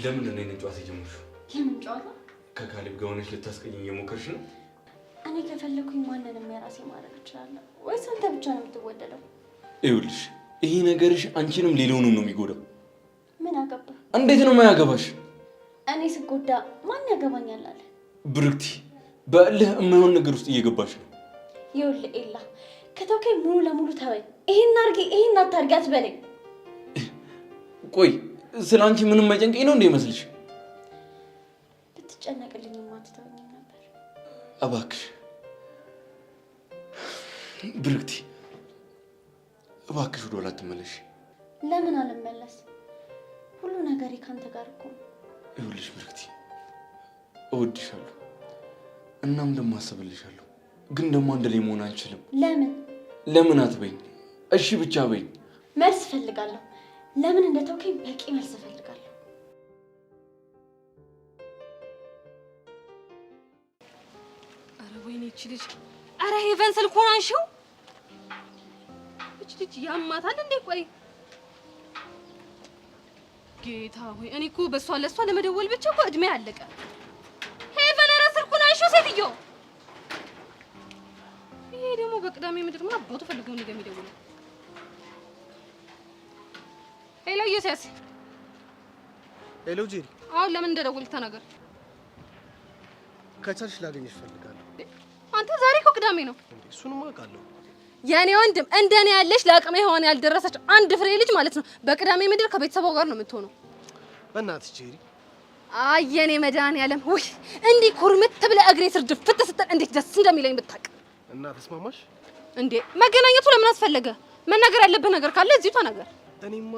ለምን ነው እኔን ጨዋታ የጀመርሽው? የምን ጨዋታ? ከካሌብ ጋር ሆነሽ ልታስቀኝኝ እየሞከርሽ ነው? እኔ ከፈለኩኝ ማንንም የራሴ ማድረግ እችላለሁ ወይስ አንተ ብቻ ነው የምትወደደው? ይኸውልሽ ይሄ ነገርሽ አንቺንም ሌላውንም ነው የሚጎዳው። ምን አገባ? እንዴት ነው የማያገባሽ? እኔ ስጎዳ ማን ያገባኛል አለ? ብርክቲ በእልህ የማይሆን ነገር ውስጥ እየገባሽ ነው። ይኸውልህ ኤላ ከተውከኝ ሙሉ ለሙሉ ተወኝ። ይሄን አድርጊ ይሄን አታድርጊ አትበለኝ። ቆይ ስለ አንቺ ምንም የማይጨንቀኝ ነው እንደ ይመስልሽ? ብትጨነቅልኝማ አትተወኝም ነበር። እባክሽ ብርክቲ እባክሽ ወደኋላ አትመለሽ። ለምን አልመለስ? ሁሉ ነገሬ ካንተ ጋር እኮ ነው። ይኸውልሽ ብርክቲ እወድሻለሁ እናም ደግሞ አስብልሻለሁ፣ ግን ደግሞ አንድ ላይ መሆን አንችልም። ለምን አትበይኝ? እሺ ብቻ በይኝ። መልስ እፈልጋለሁ። ለምን እንደተውከኝ በቂ መልስ እፈልጋለሁ። አረ ወይኔ እቺ ልጅ! አረ ሄቨን ስልኩን አንሺው። እቺ ልጅ ያማታል እንዴ? ቆይ ጌታ ሆይ እኔ እኮ በሷ ለሷ ለመደወል ብቻ እኮ እድሜ አለቀ። ሄቨን አረ ስልኩን አንሺው ሴትዮ! ይሄ ደግሞ በቅዳሜ ምድር ምን አባቱ ፈልገው ነው የሚደውለው? ሄሎ ኢየሱስ። ሄሎ ጄሪ። አሁን ለምን እንደደወልክ ተናገር። ከቻልሽ ላገኝሽ እፈልጋለሁ። አንተ ዛሬ እኮ ቅዳሜ ነው። እሱንም አውቃለሁ። የኔ ወንድም እንደኔ ያለሽ ለአቅመ ሔዋን ያልደረሰች አንድ ፍሬ ልጅ ማለት ነው በቅዳሜ ምድር ከቤተሰቧ ጋር ነው የምትሆነው። በእናትሽ ጄሪ። አይ የኔ መድኃኒዓለም ወይ እንዲህ ኩርምት ብለህ እግሬ ስር ድፍት ስትል እንዴት ደስ እንደሚለኝ ብታውቅ። እና ተስማማሽ እንዴ? መገናኘቱ ለምን አስፈለገ? መናገር ያለብህ ነገር ካለ እዚሁ ተናገር። እኔማ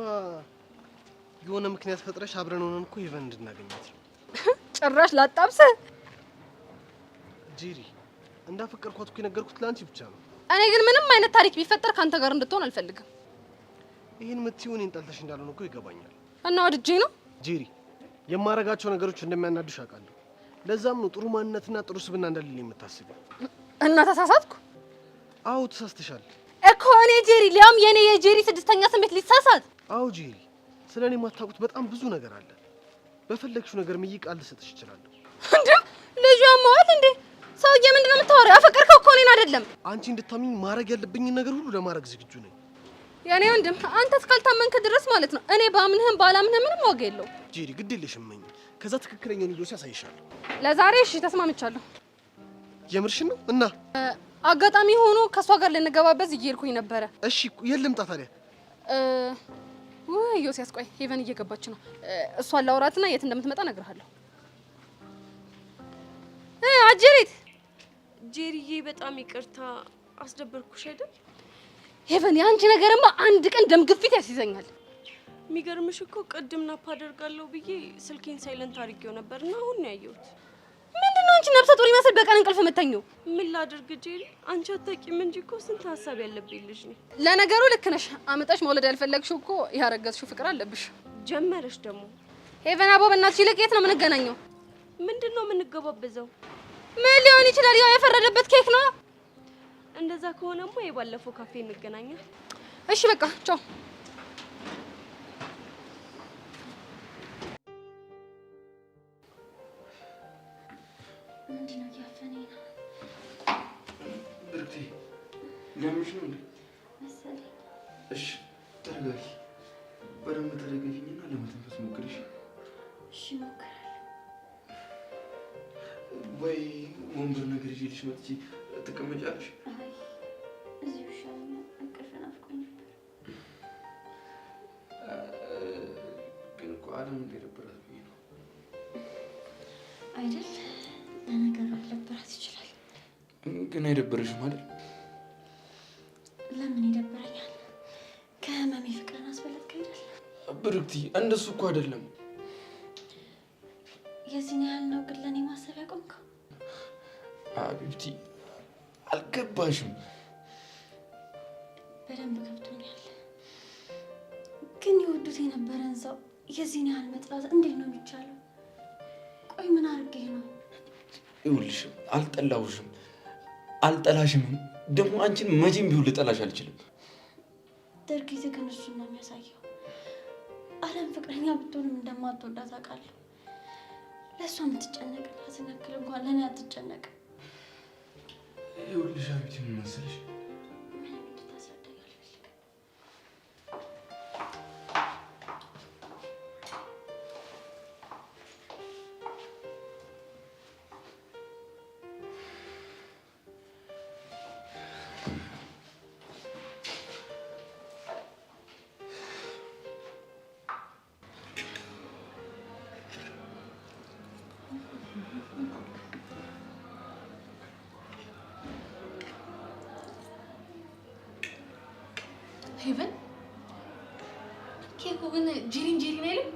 የሆነ ምክንያት ፈጥረሽ አብረን ሆነን እኮ ሄቨን እንድናገኛት ነው። ጭራሽ ላጣብስ። ጄሪ እንዳፈቀርኳት እኮ የነገርኩት ለአንቺ ብቻ ነው። እኔ ግን ምንም አይነት ታሪክ ቢፈጠር ካንተ ጋር እንድትሆን አልፈልግም። ይሄን የምትይው እኔን ጠልተሽ እንዳልሆነ እኮ ይገባኛል። እና ወድጄ ነው። ጄሪ የማረጋቸው ነገሮች እንደሚያናዱሽ አውቃለሁ። ለዛም ነው ጥሩ ማንነትና ጥሩ ስብና እንደሌለ የምታስቢው። እና ተሳሳትኩ? አዎ ተሳስተሻል እኮ እኔ ጄሪ፣ ሊያም የኔ የጄሪ ስድስተኛ ስሜት ሊሳሳት። አዎ ጄሪ፣ ስለኔ የማታውቁት በጣም ብዙ ነገር አለ። በፈለግሽው ነገር ምይ ቃል ልሰጥሽ እችላለሁ። እንዴ ልጁ ያማዋል እንዴ? ሰውዬ ምንድነው የምታወራው? አፈቀርከው እኮ እኔን አይደለም። አንቺ እንድታምኚኝ ማድረግ ያለብኝን ነገር ሁሉ ለማድረግ ዝግጁ ነኝ። የኔ ወንድም አንተ እስካልታመንክ ድረስ ማለት ነው እኔ ባምንህም ባላምንህም ምንም ዋጋ የለው። ጄሪ ግድ የለሽም መኝ፣ ከዛ ትክክለኛውን ይዞ ያሳይሻለሁ። ለዛሬ እሺ ተስማምቻለሁ። የምርሽን ነው? እና አጋጣሚ ሆኖ ከሷ ጋር ልንገባበዝ እየሄድኩኝ ነበረ። እሺ የለም ጣ ታዲያ ወይ ዮሴስ፣ ቆይ ሄቨን እየገባች ነው። እሷን ላውራትና የት እንደምትመጣ እነግርሃለሁ። አጀሪት ጄሪዬ፣ በጣም ይቅርታ አስደበርኩሽ አይደል? ሄቨን የአንቺ ነገርማ አንድ ቀን ደም ግፊት ያስይዘኛል። የሚገርምሽ እኮ ቅድም ናፕ አደርጋለሁ ብዬ ስልኬን ሳይለንት አድርጌው ነበርና አሁን ነው ያየሁት። ምንድነው አንቺ ነፍሰ ጡር ይመስል በቀን እንቅልፍ የምተኘው? ምን ላድርግ ጄሪ፣ አንቺ አታውቂም እንጂ እኮ ስንት ሀሳብ ያለብኝ ልጅ ነኝ። ለነገሩ ልክ ነሽ። አመጣሽ መውለድ ያልፈለግሽው እኮ ያረገዝሽው ፍቅር አለብሽ። ጀመረሽ ደግሞ። ሄቨን አቦ በእናትሽ ይልቅ የት ነው የምንገናኘው? ምንድነው የምንገባበዘው? ምን ሊሆን ይችላል? ያው የፈረደበት ኬክ ነው። እንደዛ ከሆነማ የባለፈው ካፌ እንገናኛ። እሺ በቃ ቻው። ምንድነው ያፈነኝ ነው? ብርክቲ ለምንሽ ነው እንዴ? መሰለኝ። እሺ ተረጋጊ፣ በደንብ ተረጋጊኝና ለመተንፈስ ሞክሪ። እሺ ሞክራለሁ። ወይ ወንበር ነገር ይዤልሽ መጥቼ ትቀመጫለሽ? አይ እዚሁ ይሻለኛል፣ እንቅልፍ ናፍቆኝ ነበር። ግን እኮ አለም እንደነበራት ብዬ ነው አይደል? ለነገሩ ሊደብራት ይችላል። ግን አይደብርሽም አይደል? ለምን ይደብረኛል? ከህመሜ ፍቅርን አስበለጥክ አይደል? ብርክቲ እንደሱ እኮ አይደለም። የዚህን ያህል ነው ግን ለእኔ ማሰብ ያቆምከው? አቢብቲ አልገባሽም። በደንብ ገብቶኛል። ግን የወዱት የነበረን ሰው የዚህን ያህል መጥላት እንዴት ነው የሚቻለው? ቆይ ምን አድርጌ ነው? ይኸውልሽ አልጠላሁሽም፣ አልጠላሽም። ደግሞ አንቺን መቼም ቢሆን ልጠላሽ አልችልም። ድርጊትህ ግን እሱን ነው የሚያሳየው። አለም ፍቅረኛ ብትሆንም እንደማትወዳት አውቃለሁ። ለእሷ የምትጨነቅላትን ያክል እንኳን ለእኔ አትጨነቅም። ይኸውልሽ አቤት ምን መሰለሽ ሄቨን ኬኩ ግን ጄሪን አይልም?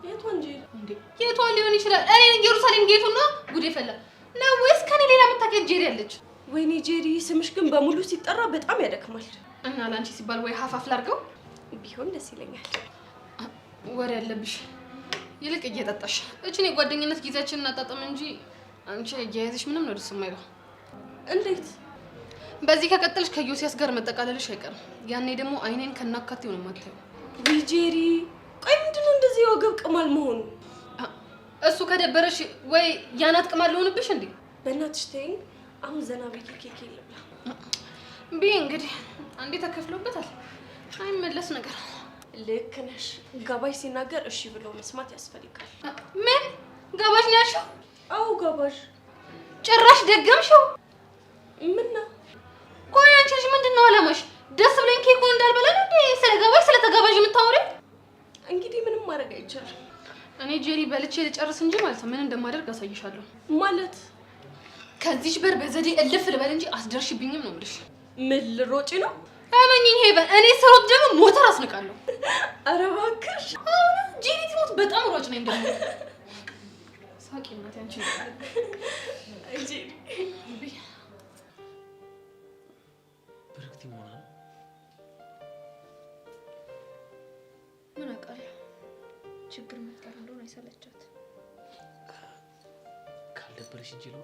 የቷን ጄሪ? እንዴ የቷን ሊሆን ይችላል? እኔ ኢየሩሳሌም ጌቱና ጉዴ ፈላ ነው ወይስ ከኔ ሌላ የምታውቂያት ጄሪ አለች? ወይኔ ጄሪ ስምሽ ግን በሙሉ ሲጠራ በጣም ያደክማል። እና ላንቺ ሲባል ወይ ሀፋፍ ላድርገው ቢሆን ደስ ይለኛል። ወሬ ያለብሽ ይልቅ እየጠጣሽ እቺን የጓደኝነት ጊዜያችንን እናጣጣም እንጂ አንቺ እያያዝሽ ምንም ነው ደስ የማይለው። እንዴት? በዚህ ከቀጠልሽ ከዮሲያስ ጋር መጠቃለልሽ አይቀርም። ያኔ ደግሞ አይኔን ከናካቴው ነው የማታየው። ወይ ጄሪ፣ ቆይ ምንድነው እንደዚህ የወገብ ቅማል መሆኑ? እሱ ከደበረሽ ወይ ያናት ቅማል ልሆንብሽ እንዴ? በእናትሽ ተይኝ። አሁን ዘና ብዬ ኬክ ልብላ። እንግዲህ አንዴ ተከፍሎበታል፣ አይመለስ ነገር። ልክ ነሽ። ጋባዥ ሲናገር እሺ ብሎ መስማት ያስፈልጋል። ምን ጋባዥ ነው ያልሽው? አዎ ጋባዥ። ጭራሽ ደገምሽው? ምን ነው? ቆይ አንቺ ልጅ ምንድነው አላማሽ? ደስ ብሎኝ ኬኩን እንዳልበላ ነው እንዴ ስለ ጋባዥ ስለ ተጋባዥ የምታወሪው? እንግዲህ ምንም ማድረግ አይቻልም። እኔ ጄሪ በልቼ ልጨርስ እንጂ ማለት ምን እንደማደርግ አሳይሻለሁ። ማለት ከዚህች በር በዘዴ እልፍ ልበል እንጂ አስደርሽብኝም ነው የምልሽ። ምን ልሮጪ ነው? አመኝኝ ሄቨን፣ እኔ ስሮጥ ደግሞ ሞተር አስነቃለሁ። ኧረ እባክሽ አሁን ጄሪ ትሞት በጣም ሯጭ ነኝ ደግሞ። ሳቂ እናቴ አንቺ ጄሪ ብርክቲ ሞና ምን አውቃለሁ። ችግር መፍጠር እንደሆነ አይሰለቻት። ካልደበረሽ እንጂ ነው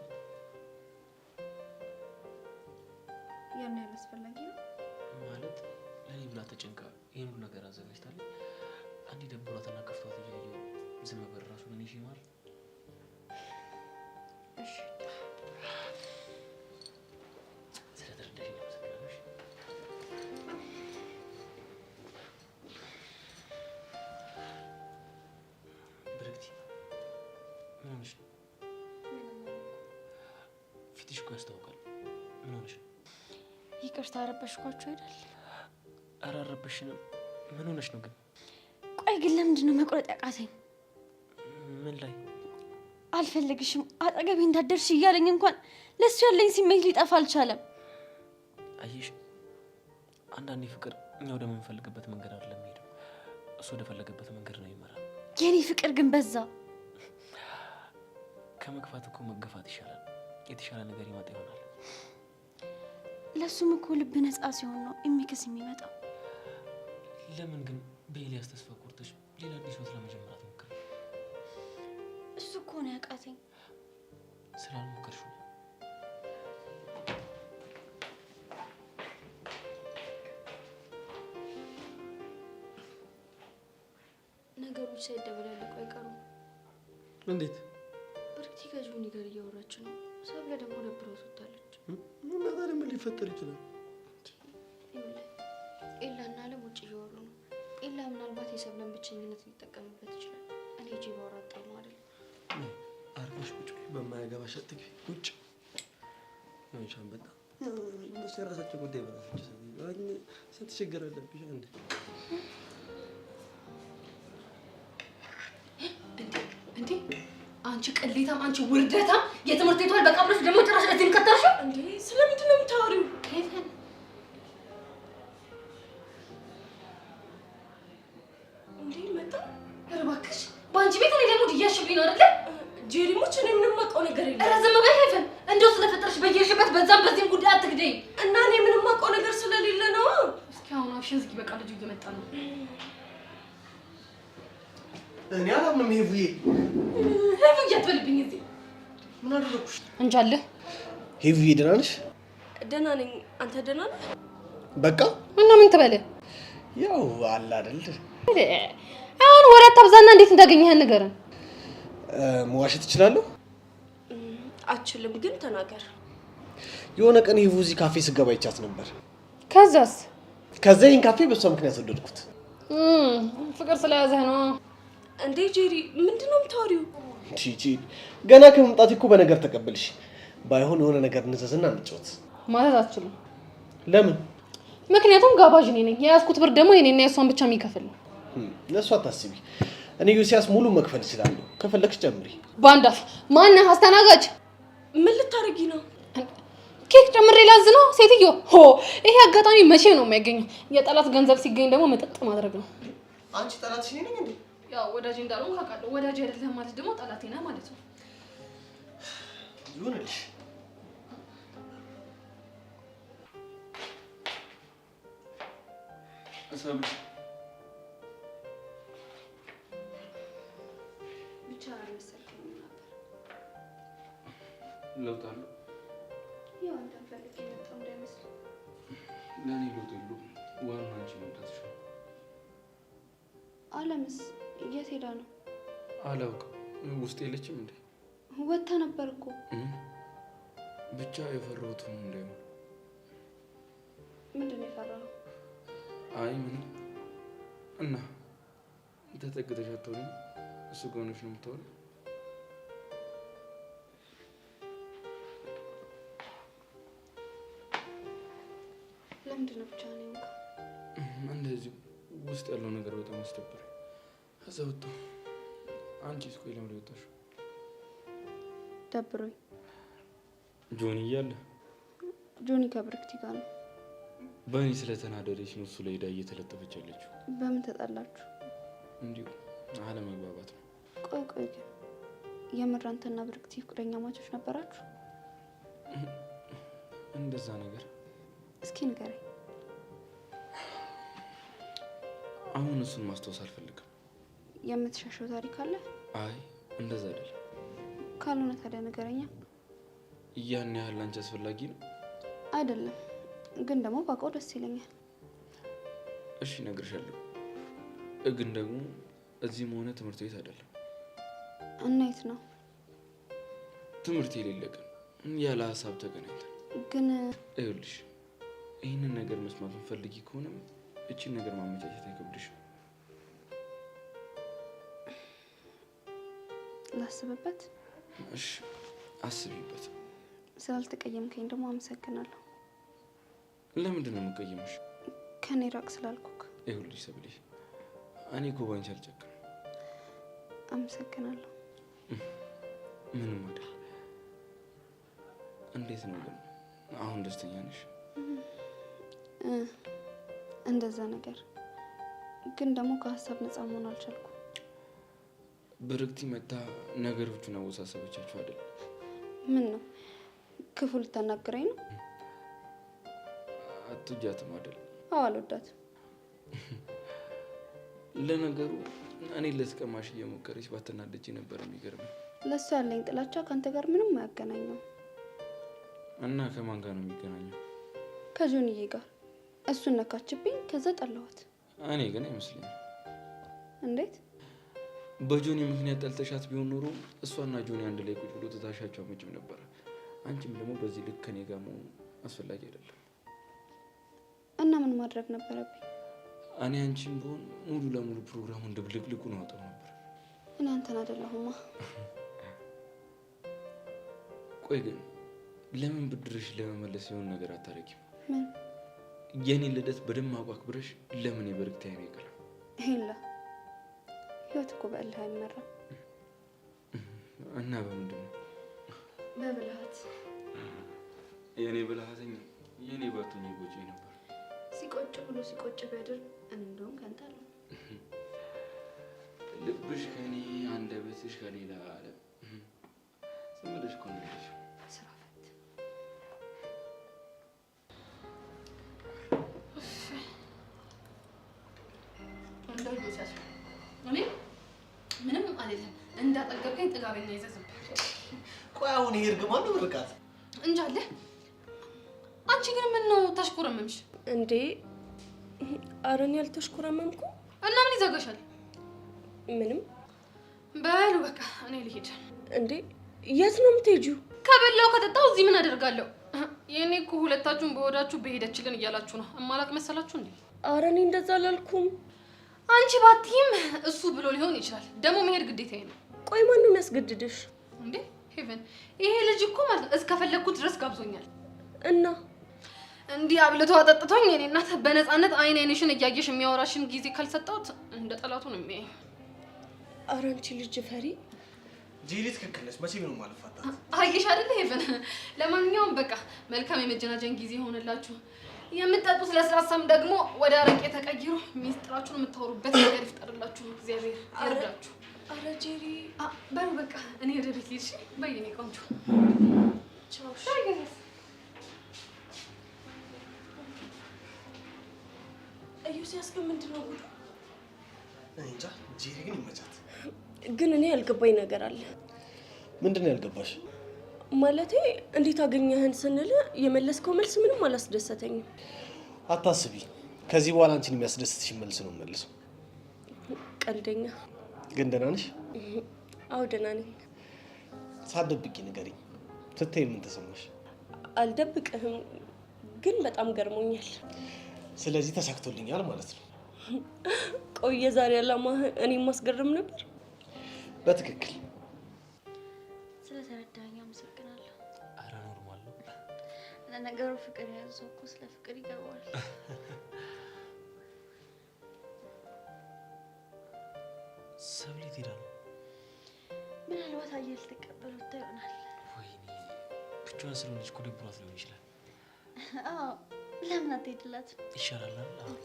ያን ያህል አስፈላጊ ነው ማለት ለኔ ብላ ተጨንቃ ይሄን ሁሉ ነገር አዘጋጅታለች። አንዴ ደብሯትና ከፍቷት እያየሁ ዝም ብር ራሱ ምን ይሽማል። እሺ ስለተረዳሽኝ አመሰግናለሁ። ብርክቲ ምን ሆነሽ ነው? ፊትሽ እኮ ያስታውቃል። ምን ሆነሽ ነው? ይቅርታ አረበሽኳችሁ አይደል? ኧረ አልረበሽንም። ምን ሆነሽ ነው ግን? ቆይ ግን ለምንድን ነው መቁረጥ ያቃተኝ? ምን ላይ? አልፈልግሽም አጠገቤ እንዳደርሽ እያለኝ እንኳን ለሱ ያለኝ ስሜት ሊጠፋ አልቻለም። አየሽ፣ አንዳንዴ ፍቅር እኛ ወደምንፈልግበት መንገድ አይደለም የሚሄደው፣ እሱ ወደፈለገበት መንገድ ነው የሚመራው። የኔ ፍቅር ግን በዛ። ከመግፋት እኮ መገፋት ይሻላል። የተሻለ ነገር ይመጣ ይሆናል። ለሱም እኮ ልብ ነፃ ሲሆን ነው የሚክስ የሚመጣው። ለምን ግን በኤልያስ ተስፋ ቆርጠሽ ሌላ አዲስ ህይወት ለመጀመር አትሞክሪም? እሱ እኮ ነው ያቃተኝ። ስላልሞከርሽው ነው። ነገሮች ሳይደበላለቁ አይቀሩም። እንዴት? ብርክቲ ከጆኒ ጋር እያወራች ነው። ሰብለ ደግሞ ደብረው ወጥታለች። እና ታዲያ ምን ሊፈጠር ይችላል? ኤላና አለም ውጭ እያወሩ ነው። ኤላ ምናልባት የሰብለን ብቸኝነት ሊጠቀምበት ይችላል። እኔ እጄ ባወራጣ ነው አይደል? አርፈሽ ቁጭ በማያገባሽ አትግቢ። ውጭ አንቺን በጣም እነሱ የራሳቸው ጉዳይ በራሳቸው ስትቸገር አለብሽ። እንዴ አንቺ ቅሌታም፣ አንቺ ውርደታም፣ የትምህርት ቤቷን በቃ ብለሽ ደግሞ ጭራሽ እዚህም ከተርሽው እንዴ! ስለምንድን ነው የምታወሪው? ሄቨን እንዴ መጣ። ኧረ እባክሽ በአንቺ ቤት እኔ ደግሞ ድያሽብኝ ነው አይደለ? ጄሪሞች እኔ ምንም አውቀው ነገር የለም። ኧረ ዝም በይ ሄቨን፣ እንደው ስለፈጠረሽ በየሽበት በዛም በዚህም ጉዳይ አትግደኝ። እና እኔ ምንም አውቀው ነገር ስለሌለ ነው። እስኪ አሁን አፍሽን ዝጊ። በቃ ልጁ እየመጣ ነው። እኔ አላምንም። ሄቪዬ ሄቪዬ አትበልብኝ። እዚህ ምን አደረኩሽ? እንጃለ። ሄቪዬ ደህና ነሽ? ደህና ነኝ። አንተ ደህና ነህ? በቃ እና ምን ትበለ? ያው አለ አይደል አሁን ወሬ አታብዛና እንዴት እንዳገኘህ ንገረን። መዋሸት እችላለሁ? አችልም፣ ግን ተናገር። የሆነ ቀን የቡዚ ካፌ ስገባ ይቻት ነበር። ከዛስ? ከዛ ይሄን ካፌ በሷ ምክንያት ወደድኩት። ፍቅር ስለያዘህ ነው እንዴ? ጄሪ ምንድነው የምታወሪው? ቺቺ ገና ከመምጣት እኮ በነገር ተቀበልሽ። ባይሆን የሆነ ነገር እንዘዝና እንጫወት ማለት አትችልም። ለምን? ምክንያቱም ጋባዥ እኔ ነኝ። የያዝኩት ብር ደግሞ የኔና የሷን ብቻ የሚከፍል ነው። ለሷ አታስቢ። እኔ ዩሲያስ ሙሉ መክፈል እችላለሁ። ከፈለግሽ ጨምሪ። ባንዳፍ ማነህ አስተናጋጅ? ምን ልታረጊ ነው? ኬክ ጨምሬ ላዝ ነው ሴትዮ። ይሄ አጋጣሚ መቼ ነው የማይገኘው? የጠላት ገንዘብ ሲገኝ ደግሞ መጠጥ ማድረግ ነው። አንቺ ጠላትሽ ነኝ እንዴ? ያው ወዳጅ እንዳልሆንኩ አውቃለሁ። ወዳጅ አይደለም ማለት ደግሞ ጠላቴ ነህ ማለት ነው። ይሁንልሽ። አሰብ ብቻ አልመሰልከኝም ነበር። ለውጥ አለው? ያው አንተን ፈልጌ የመጣሁ እንዳይመስል። ለእኔ ለውጥ የለውም። ዋናው አንቺ መምጣትሽ ነው። አለምስ የት ሄዳ ነው? አላውቅም። ውስጥ የለችም እንዴ? ወጥታ ነበር እኮ። ብቻ የፈራሁት ነው እንዳይሆን። ምንድን ነው የፈራኸው? አይ ምንም። እና ተጠግተሽ አትሆንም? እሱ ጋር ሆነሽ ነው የምታወሪው? ለምንድን ነው ብቻ ነው የሆንከው? እንደዚህ ውስጥ ያለው ነገር በጣም አስደበረኝ። ከዛ ወጣሁ። አንቺስ ቆይ ለምን ወጣሽ? ደብሮኝ። ጆኒ እያለ? ጆኒ ከብርክቲ ጋር ነው። በእኔ ስለተናደደች ነው እሱ ላይ ሄዳ እየተለጠፈች ያለችው። በምን ተጣላችሁ? እንዲሁ አለመግባባት ነው። ቆይ ግን የምር አንተና ብርክቲ ፍቅረኛ ማቾች ነበራችሁ? እንደዛ ነገር። እስኪ ንገረኝ። አሁን እሱን ማስታወስ አልፈልግም። የምትሻሸው ታሪክ አለ? አይ እንደዛ አይደለም። ካልሆነ ታዲያ ንገረኛ። ያን ያህል አንቺ አስፈላጊ ነው? አይደለም፣ ግን ደግሞ ባውቀው ደስ ይለኛል። እሺ እነግርሻለሁ። ግን ደግሞ እዚህም ሆነ ትምህርት ቤት አይደለም። እና የት ነው? ትምህርት የሌለ ቀን ያለ ሀሳብ ተገናኝተን። ግን ይኸውልሽ ይህንን ነገር መስማት ፈልጊ ከሆነም እቺን ነገር ማመቻቸት አይከብድሽም። ላስብበት። እሺ አስቢበት። ስላልተቀየምከኝ ደግሞ አመሰግናለሁ። ለምንድን ነው የምቀየምሽ? ከኔ ራቅ ስላልኩክ። ይኸውልሽ ሰብሌ፣ እኔ እኮ ባንቺ አልጨክንም። አመሰግናለሁ። ምንም አይደል። እንዴት ነው ግን አሁን ደስተኛ ነሽ? እንደዛ ነገር ግን ደግሞ ከሀሳብ ነፃ መሆን አልቻልኩም። ብርክቲ መታ ነገሮቹን አወሳሰበቻችሁ አይደል? ምን ነው ክፉ ልታናግረኝ ነው? አትወጃትም አይደል? አዎ አልወዳትም። ለነገሩ እኔ ልትቀማሽ እየሞከረች ባትናደጂ ነበር የሚገርመኝ። ለእሱ ያለኝ ጥላቻ ከአንተ ጋር ምንም አያገናኘው። እና ከማን ጋር ነው የሚገናኘው? ከጆንዬ ጋር። እሱን ነካችብኝ፣ ከዛ ጠላኋት። እኔ ግን አይመስለኝም። እንዴት? በጆኒ ምክንያት ጠልተሻት ቢሆን ኖሮ እሷና ጆኒ አንድ ላይ ቁጭ ብሎ ትታሻቸው አመጭም ነበር። አንቺም ደግሞ በዚህ ልክ ከኔ ጋር መሆኑ አስፈላጊ አይደለም። እና ምን ማድረግ ነበረብኝ? እኔ አንቺም ቢሆን ሙሉ ለሙሉ ፕሮግራሙን ድብልቅልቁን አወጣው ነበር። እኔ አንተን አይደለሁማ። ቆይ ግን ለምን ብድርሽ ለመመለስ የሆነ ነገር አታረጊም? ምን? የኔን ልደት በደማቁ አክብረሽ ለምን የበርክታ አይቀርም? ይላ ህይወት እኮ በእልህ አይመራም። እና በምንድን ነው? በብልሃት። የኔ ብልሃተኛ የኔ ባቱኝ ጎጆ ነበር። ሲቆጭ ብሎ ሲቆጭ ቢያድር እንደውም ከንታለ። ልብሽ ከኔ አንደበትሽ ከሌላ ዓለም ዝም ብለሽ እኮ ነው ያለሽው። ስራ ፈት። እንደው ይወሳሽ እኔ ምንም አይደለም። እንዳጠገብከኝ ጥጋበኛ ይዘዝም። ቆይ አሁን ይሄ እርግማን ነው ብርቃት? እንጃለ። አንቺ ግን ምን ነው ታሽኮረመምሽ እንዴ? አረን ያልተሽኮረመምኩ እና ምን ይዘጋሻል? ምንም በሉ በቃ እኔ ልሄድ። እንዴ የት ነው የምትሄጂው? ከበላው ከጠጣው እዚህ ምን አደርጋለሁ? የኔ እኮ ሁለታችሁን በወዳችሁ በሄደችልን እያላችሁ ነው። እማላቅ መሰላችሁ እንዴ? ኧረ እኔ እንደዛ አላልኩም። አንቺ ባትይም እሱ ብሎ ሊሆን ይችላል። ደግሞ መሄድ ግዴታዬ ነው። ቆይ ማን ነው የሚያስገድድሽ? እንዴ ሄቨን፣ ይሄ ልጅ እኮ ማለት ነው እስከፈለግኩት ድረስ ጋብዞኛል። እና እንዲህ አብልቶ አጠጥቶኝ የኔ እናት በነፃነት አይን አይንሽን እያየሽ የሚያወራሽን ጊዜ ካልሰጠሁት እንደ ጠላቱ ነው የሚያየኝ። ኧረ አንቺ ልጅ ፈሪ። ጂሊ ትክክል ነች። መቼም ነው ማልፋታት። አየሽ አይደል ሄቨን? ለማንኛውም በቃ መልካም የመጀናጀን ጊዜ ሆነላችሁ። የምትጠጡት ለስላሳም ደግሞ ወደ አረቄ ተቀይሮ ሚስጥራችሁን የምታወሩበት ነገር ይፍጠርላችሁ። እግዚአብሔር ይርዳችሁ። ኧረ ጄሪ በሉ በቃ እኔ ወደ ቤት ልሂድ። በየኔ ቆንጆ ቻው። ኢዮስያስ ግን ምንድን ነው ጉዱ? እኔ እንጃ። ጄሪ ግን ይመቻት። ግን እኔ ያልገባኝ ነገር አለ። ምንድን ነው ያልገባሽ? ማለቴ እንዴት አገኘህን ስንል የመለስከው መልስ ምንም አላስደሰተኝም። አታስቢ፣ ከዚህ በኋላ አንቺን የሚያስደስትሽ መልስ ነው መልሰው። ቀልደኛ። ግን ደህና ነሽ? አዎ ደህና ነኝ። ሳትደብቂ ንገሪኝ። ስታይ ምን ተሰማሽ? አልደብቅህም፣ ግን በጣም ገርሞኛል። ስለዚህ ተሳክቶልኛል ማለት ነው። ቆይ የዛሬ ዓላማህ እኔን ማስገረም ነበር? በትክክል። ስለተረዳኸኝ አመሰግናለሁ። ኧረ ኖርማል ነው። ለነገሩ ፍቅር የያዘው እኮ ስለ ፍቅር ይገባዋል። ሰብሊ ትሄዳ ነው። ምናልባት አየር ልትቀበሉት ይሆናል። ወይኔ ብቻዋን ስለሆነች እኮ ደብሯት ሊሆን ይችላል። አዎ ለምን አትሄድላትም? ይሻላል አይደል?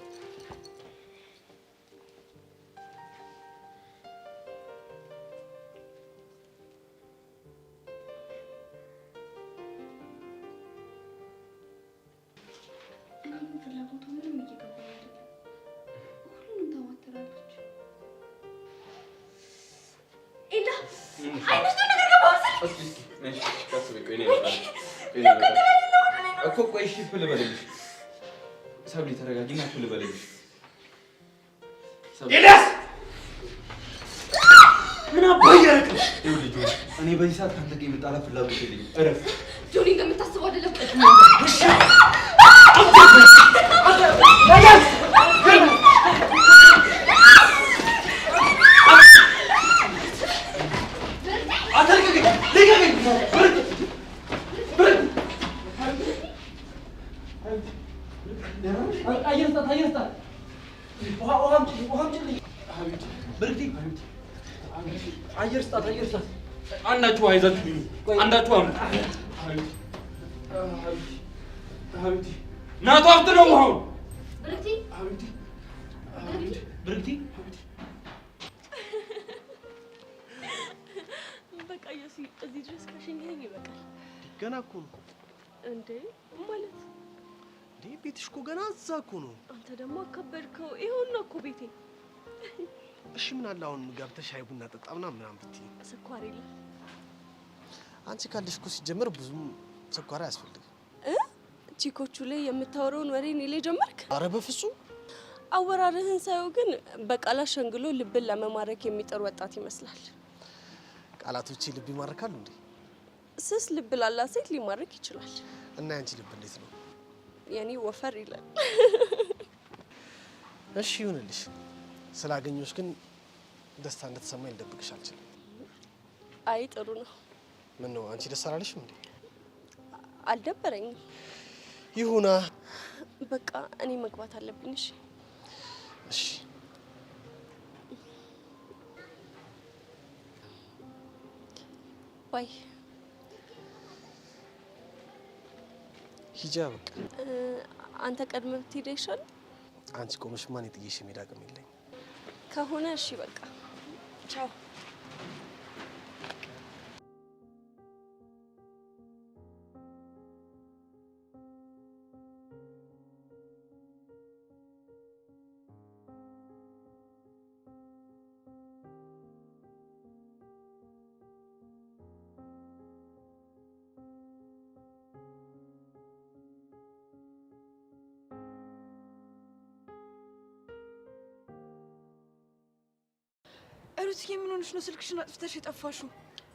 እኔም ፍላጎቱ ምንም እየገባኝ አይደለም። ሁሉንም ታማትራለች። ኤላ አይነቱ ነገር ገባው እኮ ቆይ እሺ ፍል በለልሽ። ሰብሊ ተረጋጊና ፍል በለልሽ። ኤልያስ ምን አባይ ያረክሽ? ይኸውልህ እኔ በዚህ ሰዓት ካንተ ጋር የመጣላት ፍላጎት የለኝም። እረፍ። ጆኒ እንደምታስበው አይደለም። አንዳችሁ አይዛችሁ አንዳችሁ አምጡ። ሀቢብቲ ናቱ ሀብት ነው ውሃው። ብርክቲ ሀቢብቲ ብርክቲ በቃ ኢዮሲ እዚህ ድረስ ካሸኘኸኝ ይበቃል። ገና እኮ ነው እንዴ ማለት እንዴ? ቤትሽ እኮ ገና እዛ እኮ ነው። አንተ ደግሞ አከበድከው። ይኸውና እኮ ቤቴ። እሺ ምን አለ አሁን ገብተሽ ሻይ ቡና ጠጣ ምናምን ብትይ? ስኳር የለም። አንቺ ካለሽ እኮ ሲጀመር ብዙም ስኳር አያስፈልግም። ቺኮቹ ላይ የምታወራውን ወሬ እኔ ላይ ጀመርክ? አረ በፍጹም። አወራርህን ሳየው ግን በቃላት ሸንግሎ ልብን ለመማረክ የሚጥር ወጣት ይመስላል። ቃላቶቼ ልብ ይማርካሉ እንዴ? ስስ ልብ ላላት ሴት ሊማርክ ይችላል። እና ያንቺ ልብ እንዴት ነው? የኔ ወፈር ይላል። እሺ ይሁንልሽ። ስላገኘሁሽ ግን ደስታ እንደተሰማኝ ልደብቅሽ አልችልም። አይ ጥሩ ነው። ምን ነው አንቺ ደስ አላለሽም እንዴ? አልደበረኝም። ይሁና። በቃ እኔ መግባት አለብኝ። እሺ እሺ። ባይ። ሂጂ በቃ። አንተ ቀድመህ ብትሄድ ይሻላል። አንቺ ቆመሽ ማን የጥዬሽ መሄድ አቅም የለኝም ከሆነ እሺ በቃ ቻው። ሩትዬ ምን ሆነሽ ነው ስልክሽን አጥፍተሽ የጠፋሽው?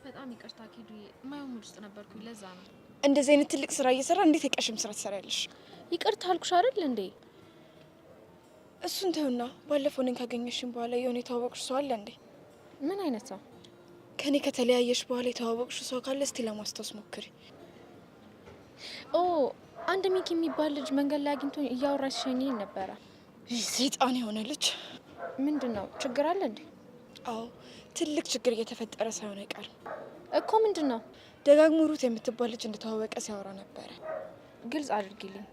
በጣም ይቅርታ ኪዱዬ፣ የማይሆን ሙድ ውስጥ ነበርኩኝ ለዛ ነው። እንደዚህ አይነት ትልቅ ስራ እየሰራ እንዴት የቀሽም ስራ ትሰሪያለሽ? ይቅርታ አልኩሽ አይደል እንዴ? እሱን ተውና ባለፈው እኔን ካገኘሽኝ በኋላ የሆነ የተዋወቅሽ ሰው አለ እንዴ? ምን አይነት ሰው? ከኔ ከተለያየሽ በኋላ የተዋወቅሽ ሰው ካለ እስቲ ለማስታወስ ሞክሪ። ኦ አንድ ሚኪ የሚባል ልጅ መንገድ ላይ አግኝቶኝ እያወራሽ ሸኝኝ ነበረ። ሰይጣን የሆነ ልጅ። ምንድነው ችግር አለ እንዴ? አዎ ትልቅ ችግር እየተፈጠረ ሳይሆን አይቀርም እኮ። ምንድነው? ደጋግሞ ሩት የምትባል ልጅ እንደተዋወቀ ሲያወራ ነበረ። ግልጽ አድርጊልኝ።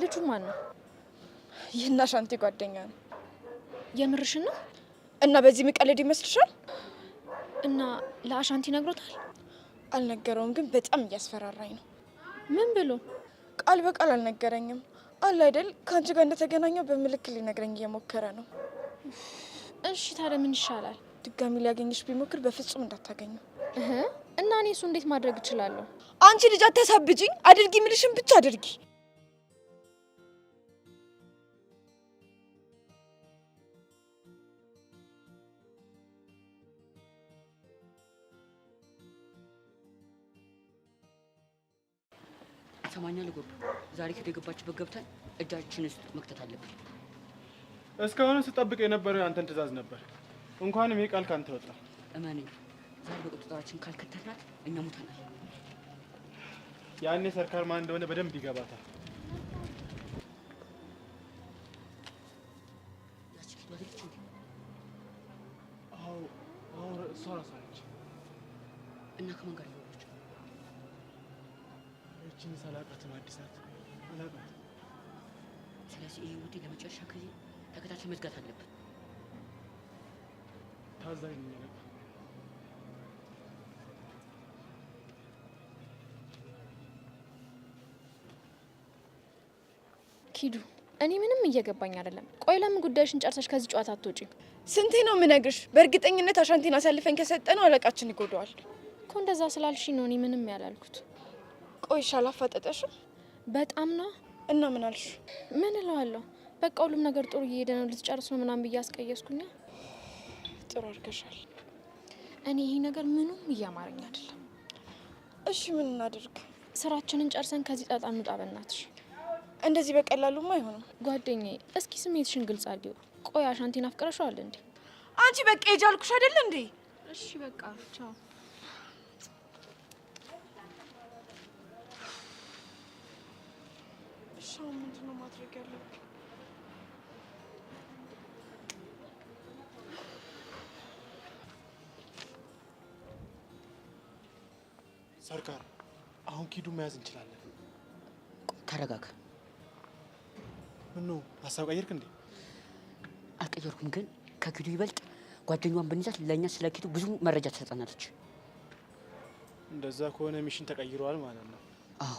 ልጁ ማን ነው? ይህና ሻንቲ ጓደኛ ነው። የምርሽ ነው? እና በዚህ መቀለድ ይመስልሻል? እና ለአሻንቲ ነግሮታል? አልነገረውም፣ ግን በጣም እያስፈራራኝ ነው። ምን ብሎ? ቃል በቃል አልነገረኝም። አለ አይደል ከአንቺ ጋር እንደተገናኘው በምልክት ሊነግረኝ እየሞከረ ነው። እሺ ታዲያ ምን ይሻላል? ድጋሚ ሊያገኝሽ ቢሞክር በፍጹም እንዳታገኙ። እና እኔ እሱ እንዴት ማድረግ እችላለሁ? አንቺ ልጅ አታሳብጂኝ። አድርጊ ምልሽን ብቻ አድርጊ። ሰማኛል ጎብ ዛሬ ከደገባችበት ገብተን እጃችን ውስጥ መክተት አለብን። እስካሁን ስጠብቅ የነበረው ያንተን ትዕዛዝ ነበር። እንኳንም ይሄ ቃል ካንተ ወጣ። እመነኝ፣ ዛሬ በቁጥጥራችን ካልከተትናት እኛ ሙተናል። ያኔ ሰርካር ማን እንደሆነ በደንብ ይገባታል። ያስችል ወደልች እንዴ? አዎ እሷ ራሷ ነች። እና ከማን ጋር ይወራች? እቺን ሰላቀት ነው አዲስ ናት አላውቃት። ስለዚህ ይሄ ውዴ ለመጨረሻ ጊዜ ተከታታይ መዝጋት አለብን። ታዛኝ ነኝ። ኪዱ እኔ ምንም እየገባኝ አይደለም። ቆይ ለምን ጉዳይሽን ጨርሰሽ ከዚህ ጨዋታ አትወጪም? ስንቴ ነው የምነግርሽ? በእርግጠኝነት አሻንቲን አሳልፈን ከሰጠነው አለቃችን ይጎዳዋል እኮ። እንደዛ ስላልሽ ነው እኔ ምንም ያላልኩት። ቆይ አላፋጠጠሽም? በጣም ነው። እና ምን አልሽ? ምን እለዋለሁ? በቃ ሁሉም ነገር ጥሩ እየሄደ ነው፣ ልትጨርስ ነው ምናምን ብዬ አስቀየስኩኛ። ጥሩ አድርገሻል። እኔ ይሄ ነገር ምንም እያማረኝ አይደለም። እሺ ምን እናድርግ? ስራችንን ጨርሰን ከዚህ ጣጣ እንውጣ በእናትሽ። እንደዚህ በቀላሉማ አይሆንም። ጓደኛዬ እስኪ ስሜትሽን ግልጽ አድርጊው። ቆይ አሻንቲን አፍቅረሽዋል እንዴ? አንቺ በቃ ሂጂ አልኩሽ አይደል እንዴ? እሺ በቃ ቻው። እሺ ምንድን ነው ማድረግ ያለብኝ? ሰርካር አሁን ኪዱ መያዝ እንችላለን። ተረጋጋ። ምነው ሀሳብ ቀየርክ እንዴ? አልቀየርኩም፣ ግን ከኪዱ ይበልጥ ጓደኛዋን ብንይዛት ለእኛ ስለ ኪዱ ብዙ መረጃ ትሰጠናለች። እንደዛ ከሆነ ሚሽን ተቀይሯል ማለት ነው። አዎ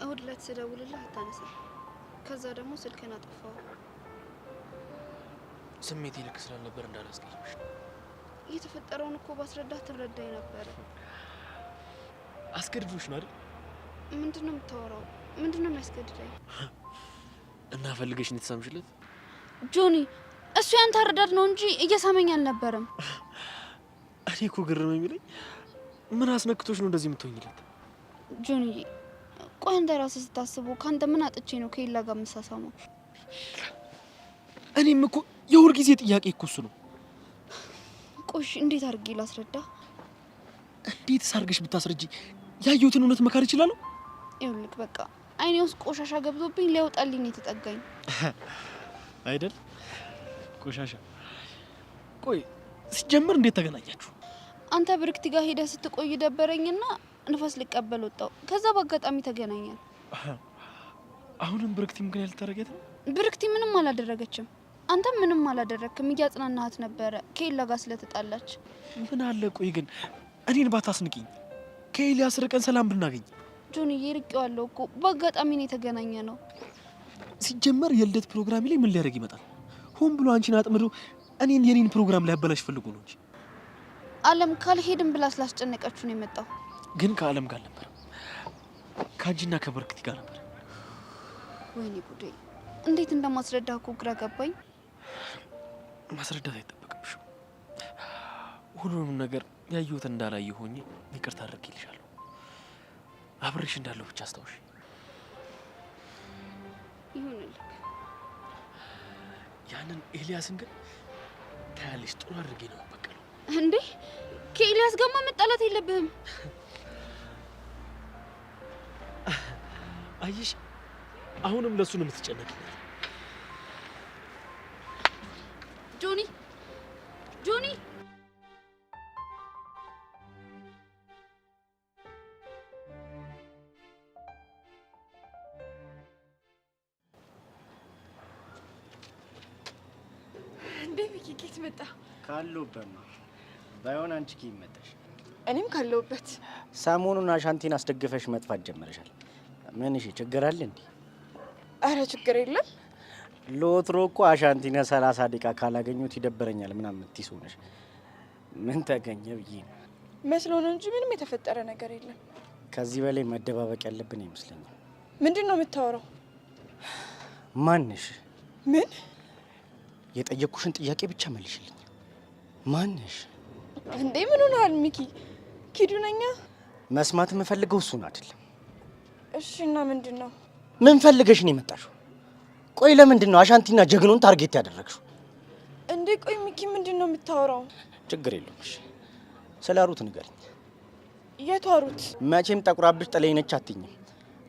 እሁድ ዕለት ስደውልልህ አታነሳም። ከዛ ደግሞ ስልክህን አጠፋው። ስሜቴ ልክ ስላልነበር እንዳላስቀይምሽ። የተፈጠረውን እኮ ባስረዳህ ትረዳኝ ነበረ። አስገድዶሽ ነው አይደል? ምንድነው የምታወራው? ምንድነው የሚያስገድደኝ? እና ፈልገሽ ነው የተሳምሽለት? ጆኒ፣ እሱ ያንተ አረዳድ ነው እንጂ እየሳመኝ አልነበረም። እኔ እኮ ግርም የሚለኝ ምን አስነክቶሽ ነው እንደዚህ የምትሆኝለት? ጆኒ፣ ቆይ አንተ ራስህ ስታስበው ከአንተ ምን አጥቼ ነው ከሌላ ጋር የምሳሳመው? እኔም እኮ የሁል ጊዜ ጥያቄ እኮ እሱ ነው። ቆሽ እንዴት አድርጌ ላስረዳ? እንዴት ሳርገሽ ብታስረጂ ያየሁትን እውነት መካድ ይችላል? ይኸውልህ በቃ አይኔ ውስጥ ቆሻሻ ገብቶብኝ ሊያወጣልኝ ነው የተጠጋኝ አይደል? ቆሻሻ። ቆይ ሲጀምር እንዴት ተገናኛችሁ? አንተ ብርክቲ ጋር ሄደህ ስትቆይ ደበረኝና ንፋስ ልቀበል ወጣው። ከዛ በአጋጣሚ ተገናኘን። አሁንም ብርክቲ ምክንያት ልታረጋት ነው? ብርክቲ ምንም አላደረገችም። አንተም ምንም አላደረክም። እያጽናናሃት ነበረ ከሌላ ጋር ስለተጣላች። ምን አለ ቆይ ግን እኔን ባታስንቂኝ። ከኤልያስ ርቀን ሰላም ብናገኝ። ጆንዬ ርቄዋለሁ እኮ በአጋጣሚ ነው የተገናኘ ነው። ሲጀመር የልደት ፕሮግራም ላይ ምን ሊያደርግ ይመጣል? ሆን ብሎ አንቺን አጥምዶ የኔን ፕሮግራም ላይ ያበላሽ ፈልጎ ነው እንጂ። አለም ካልሄድም ብላ ስላስጨነቀችሁ ነው የመጣው። ግን ከአለም ጋር ነበር፣ ከአንቺና ከበርክቲ ጋር ነበር። ወይኔ ጉዴ! እንዴት እንደማስረዳ እኮ ግራ ገባኝ። ማስረዳት አይጠበቅብሽም። ሁሉንም ነገር ያየሁት እንዳላየ ሆኜ ይቅርታ አድርጌልሻለሁ። አብሬሽ እንዳለሁ ብቻ አስታውሽ። ይሁንልህ። ያንን ኤልያስን ግን ታያለሽ፣ ጥሩ አድርጌ ነው የምበቀለው። እንዴ ከኤልያስ ጋርማ መጣላት የለብህም። አየሽ፣ አሁንም ለሱ ነው የምትጨነቂ። ጆኒ ጆኒ እንዴ ሚኪ ኬት መጣ? ካለሁበት ነው። ባይሆን አንቺ ኬት መጣሽ? እኔም ካለሁበት። ሰሞኑን አሻንቲን አስደግፈሽ መጥፋት ጀመረሻል። ምን እሺ ችግር አለ እንዴ? አረ ችግር የለም። ለወትሮ እኮ አሻንቲነ 30 ደቂቃ ካላገኙት ይደበረኛል ምናምን የምትይው ነሽ። ምን ተገኘ ብዬ ነው መስሎ ነው እንጂ ምንም የተፈጠረ ነገር የለም። ከዚህ በላይ መደባበቅ ያለብን አይመስለኝም። ምንድን ነው የምታወራው? ማንሽ? ምን? የጠየቅኩሽን ጥያቄ ብቻ መልሽልኝ። ማንሽ? እንዴ ምን ሆነሃል ሚኪ? ኪዱ ነኛ። መስማት የምፈልገው እሱን አይደለም። እሺ እና ምንድን ነው? ምን ፈልገሽ ነው የመጣሽው? ቆይ ለምንድን ነው አሻንቲና ጀግኑን ታርጌት ያደረግሽው? እንዴ ቆይ ሚኪ ምንድን ነው የምታወራው? ችግር የለውም። እሺ ስለ ሩት ንገሪኝ። የቷ ሩት? መቼም ጠቁራብሽ ጥለኝ ነች አትይኝም።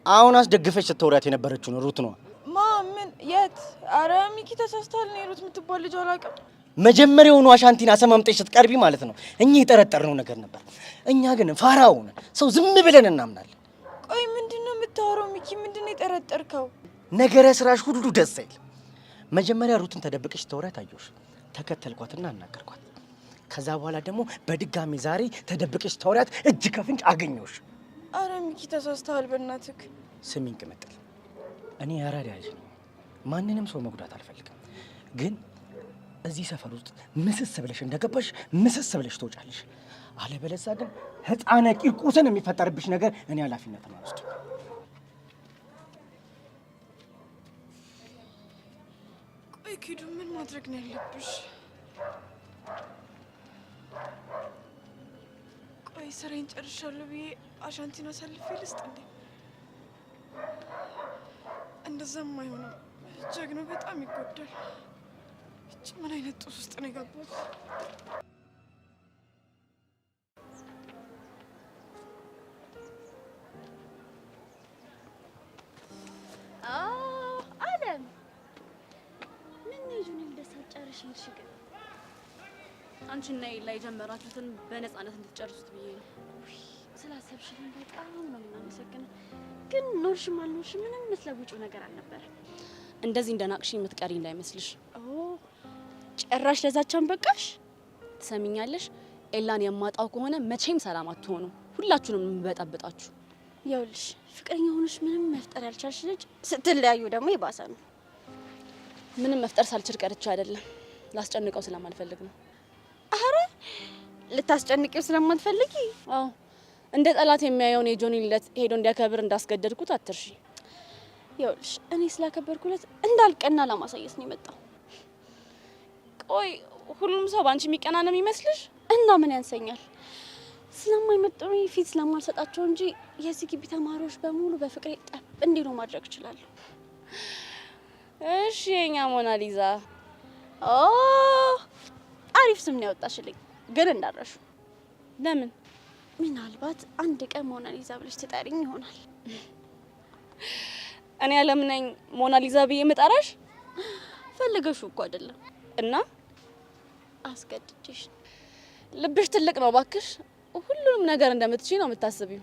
አሁን አስደግፈሽ ስትወሪያት የነበረችውን ሩት ነው። ማ ምን? የት? አረ ሚኪ ተሳስተሃል። ነው ሩት የምትባል ልጅ አላውቅም። መጀመሪያውኑ አሻንቲን አሰማምጠሽ ስትቀርቢ ማለት ነው እኛ የጠረጠርነው ነገር ነበር። እኛ ግን ፋራውን ሰው ዝም ብለን እናምናለን። ቆይ ምንድን ነው የምታወራው ሚኪ? ምንድን ነው የጠረጠርከው? ነገረ ስራሽ ሁሉ ደስ አይልም። መጀመሪያ ሩትን ተደብቀሽ ስትወሪያት አየሁሽ። ተከተልኳትና አናገርኳት። ከዛ በኋላ ደግሞ በድጋሚ ዛሬ ተደብቀሽ ስትወሪያት እጅ ከፍንጭ አገኘሁሽ። አረ ሚኪ ተሳስተሃል በእናትህ። ስሚኝ ቅምጥል፣ እኔ ያራዳ ልጅ ነኝ። ማንንም ሰው መጉዳት አልፈልግም። ግን እዚህ ሰፈር ውስጥ ምስስ ብለሽ እንደገባሽ ምስስ ብለሽ ትወጫለሽ። አለበለዚያ ግን ህፃነ ቂርቆስን የሚፈጠርብሽ ነገር እኔ ኃላፊነትን አልወስድም። ቆይ ኪዱ ምን ማድረግ ነው ያለብሽ? ቆይ ስራዬን ጨርሻለሁ ብዬ አሻንቲን አሳልፌ ልስጥ እንዴ? እንደዛም አይሆንም። ጀግናው በጣም ይጎዳል። እቺ ምን አይነት ጦስ ውስጥ ነው የገባሁት? አለም ምን ይዙን እንደሳጨርሽ ይልሽ ግን አንቺና ኤላ የጀመራችሁትን በነፃነት እንድትጨርሱት ብዬ ነው። ስላሰብሽልኝ በጣም ነው የማመሰግነው። ግን ኖርሽም አልኖርሽም ምንም የምትለውጪው ነገር አልነበረም። እንደዚህ እንደናቅሽ የምትቀሪ እንዳይመስልሽ። ጭራሽ ለዛቻን በቃሽ። ትሰሚኛለሽ? ኤላን የማጣው ከሆነ መቼም ሰላም አትሆኑ። ሁላችሁንም የምበጠብጣችሁ። ይኸውልሽ ፍቅረኛ ሆነሽ ምንም መፍጠር ያልቻልሽ ልጅ ስትለያዩ ደግሞ ይባሰ ነው። ምንም መፍጠር ሳልችል ቀርቼ አይደለም፣ ላስጨንቀው ስለማልፈልግ ነው። አረ ልታስጨንቂው ስለማትፈልጊ? አዎ እንደ ጠላት የሚያየውን የጆኒ ልደት ሄዶ እንዲያከብር እንዳስገደድኩት አትርሺ። ይኸውልሽ እኔ ስላከበርኩለት እንዳልቀና ለማሳየት ነው የመጣው። ቆይ ሁሉም ሰው ባንቺ የሚቀና ነው የሚመስልሽ? እና ምን ያንሰኛል? ስለማይመጥኑኝ ፊት ስለማልሰጣቸው እንጂ የዚህ ግቢ ተማሪዎች በሙሉ በፍቅሬ ጠብ እንዲሉ ማድረግ እችላለሁ። እሺ የኛ ሞናሊዛ። አሪፍ ስም ነው ያወጣሽልኝ፣ ግን እንዳረሹ። ለምን? ምናልባት አንድ ቀን ሞናሊዛ ብለሽ ትጠሪኝ ይሆናል። እኔ አለም ነኝ ሞናሊዛ ብዬ የምጠራሽ? ፈልገሽ እኮ አይደለም። እና አስገድጄሽ። ልብሽ ትልቅ ነው ባክሽ። ሁሉንም ነገር እንደምትችይ ነው የምታስቢው።